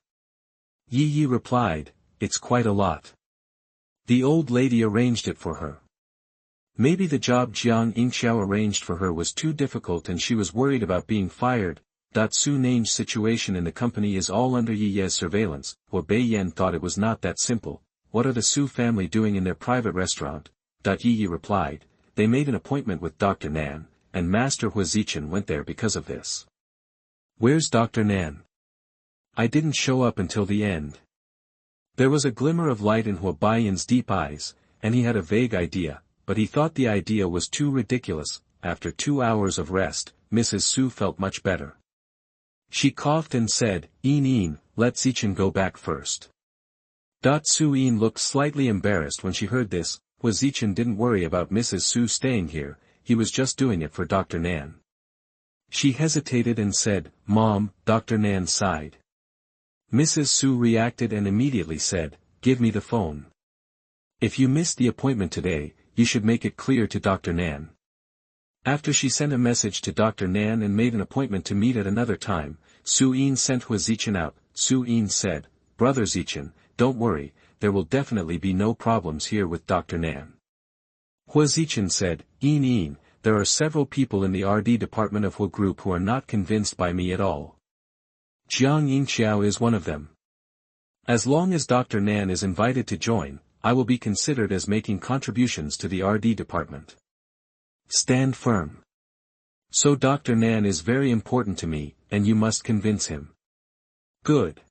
Yi replied, it's quite a lot. The old lady arranged it for her. Maybe the job Jiang Yingxiao arranged for her was too difficult and she was worried about being fired. Su Nange's situation in the company is all under Yi's surveillance. Hua Beiyan thought it was not that simple. What are the Su family doing in their private restaurant? Yi replied, they made an appointment with Dr. Nan, and Master Hua Zichen went there because of this. Where's Dr. Nan? I didn't show up until the end. There was a glimmer of light in Hua Beiyan's deep eyes, and he had a vague idea, but he thought the idea was too ridiculous. After 2 hours of rest, Mrs. Su felt much better. She coughed and said, let Zichen go back first. Su looked slightly embarrassed when she heard this. Hua Zichen didn't worry about Mrs. Su staying here, he was just doing it for Dr. Nan. She hesitated and said, Mom. Dr. Nan sighed. Mrs. Su reacted and immediately said, give me the phone. If you missed the appointment today, you should make it clear to Dr. Nan. After she sent a message to Dr. Nan and made an appointment to meet at another time, Su sent Hua Zichen out. Su said, Brother Zichen, don't worry, there will definitely be no problems here with Dr. Nan. Hua Zichen said, there are several people in the RD department of Hua Group who are not convinced by me at all. Jiang Yingxiao is one of them. As long as Dr. Nan is invited to join, I will be considered as making contributions to the RD department. Stand firm. So Dr. Nan is very important to me, and you must convince him. Good.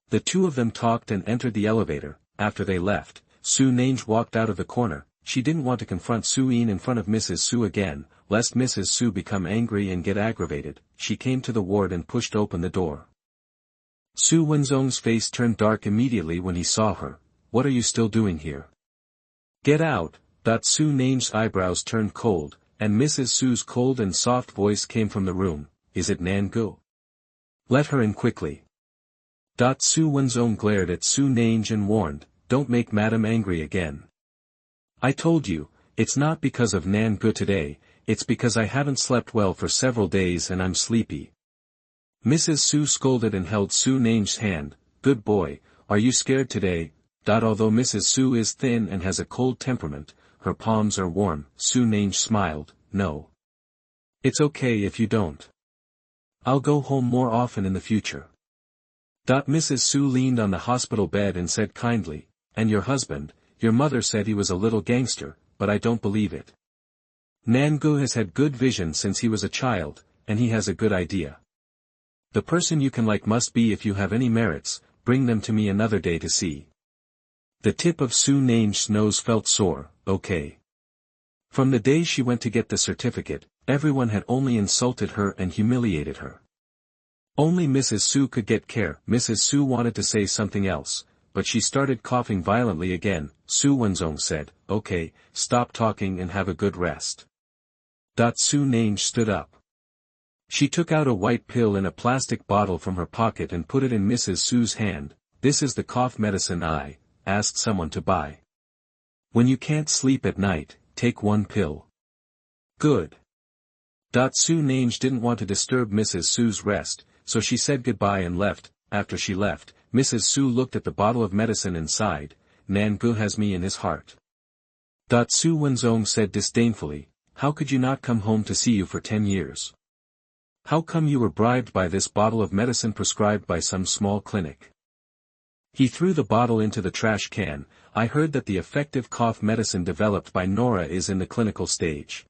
The two of them talked and entered the elevator. After they left, Su Nange walked out of the corner. She didn't want to confront Su in front of Mrs. Su again, lest Mrs. Su become angry and get aggravated. She came to the ward and pushed open the door. Su Wenzong's face turned dark immediately when he saw her. What are you still doing here? Get out. Su Nange's eyebrows turned cold, and Mrs. Su's cold and soft voice came from the room. Is it Nan Gu? Let her in quickly. Su Wenzong glared at Su Nange and warned, don't make Madam angry again. I told you, it's not because of Nan Gu today, it's because I haven't slept well for several days and I'm sleepy. Mrs. Su scolded and held Su Nange's hand. Good boy, are you scared today? Although Mrs. Su is thin and has a cold temperament, her palms are warm. Su Nange smiled. No. It's okay if you don't. I'll go home more often in the future. Mrs. Su leaned on the hospital bed and said kindly, and your husband, your mother said he was a little gangster, but I don't believe it. Nangu has had good vision since he was a child, and he has a good idea. The person you can like must be if you have any merits, bring them to me another day to see. The tip of Su Nange's nose felt sore. Okay. From the day she went to get the certificate, everyone had only insulted her and humiliated her. Only Mrs. Su could get care. Mrs. Su wanted to say something else, but she started coughing violently again. Su Wenzong said, okay, stop talking and have a good rest. Su Nange stood up. She took out a white pill in a plastic bottle from her pocket and put it in Mrs. Su's hand. This is the cough medicine I asked someone to buy. When you can't sleep at night, take one pill. Good. Su Nange didn't want to disturb Mrs. Su's rest, so she said goodbye and left. After she left, Mrs. Su looked at the bottle of medicine and sighed. Nangu has me in his heart. Su Wenzong said disdainfully, how could you not come home to see you for 10 years? How come you were bribed by this bottle of medicine prescribed by some small clinic? He threw the bottle into the trash can. I heard that the effective cough medicine developed by Nora is in the clinical stage.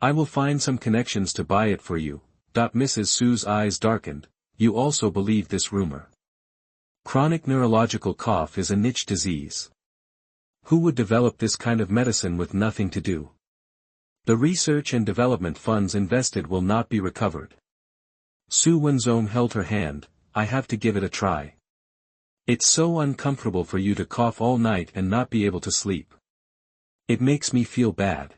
I will find some connections to buy it for you. Mrs. Su's eyes darkened. You also believe this rumor? Chronic neurological cough is a niche disease. Who would develop this kind of medicine with nothing to do? The research and development funds invested will not be recovered. Su Wenzong held her hand. I have to give it a try. It's so uncomfortable for you to cough all night and not be able to sleep. It makes me feel bad.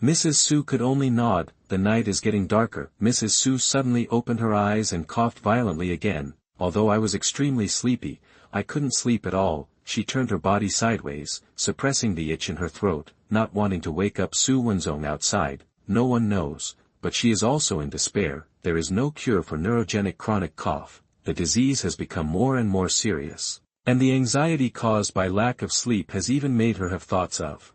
Mrs. Su could only nod. The night is getting darker. Mrs. Su suddenly opened her eyes and coughed violently again. Although I was extremely sleepy, I couldn't sleep at all. She turned her body sideways, suppressing the itch in her throat, not wanting to wake up Su Wenzong outside. No one knows, but she is also in despair. There is no cure for neurogenic chronic cough. The disease has become more and more serious, and the anxiety caused by lack of sleep has even made her have thoughts of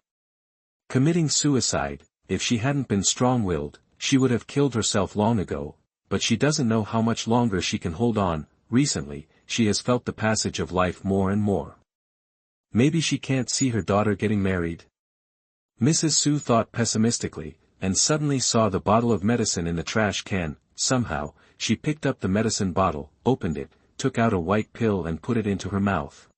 committing suicide. If she hadn't been strong-willed, she would have killed herself long ago, but she doesn't know how much longer she can hold on. Recently, she has felt the passage of life more and more. Maybe she can't see her daughter getting married? Mrs. Su thought pessimistically, and suddenly saw the bottle of medicine in the trash can. Somehow, she picked up the medicine bottle, opened it, took out a white pill and put it into her mouth.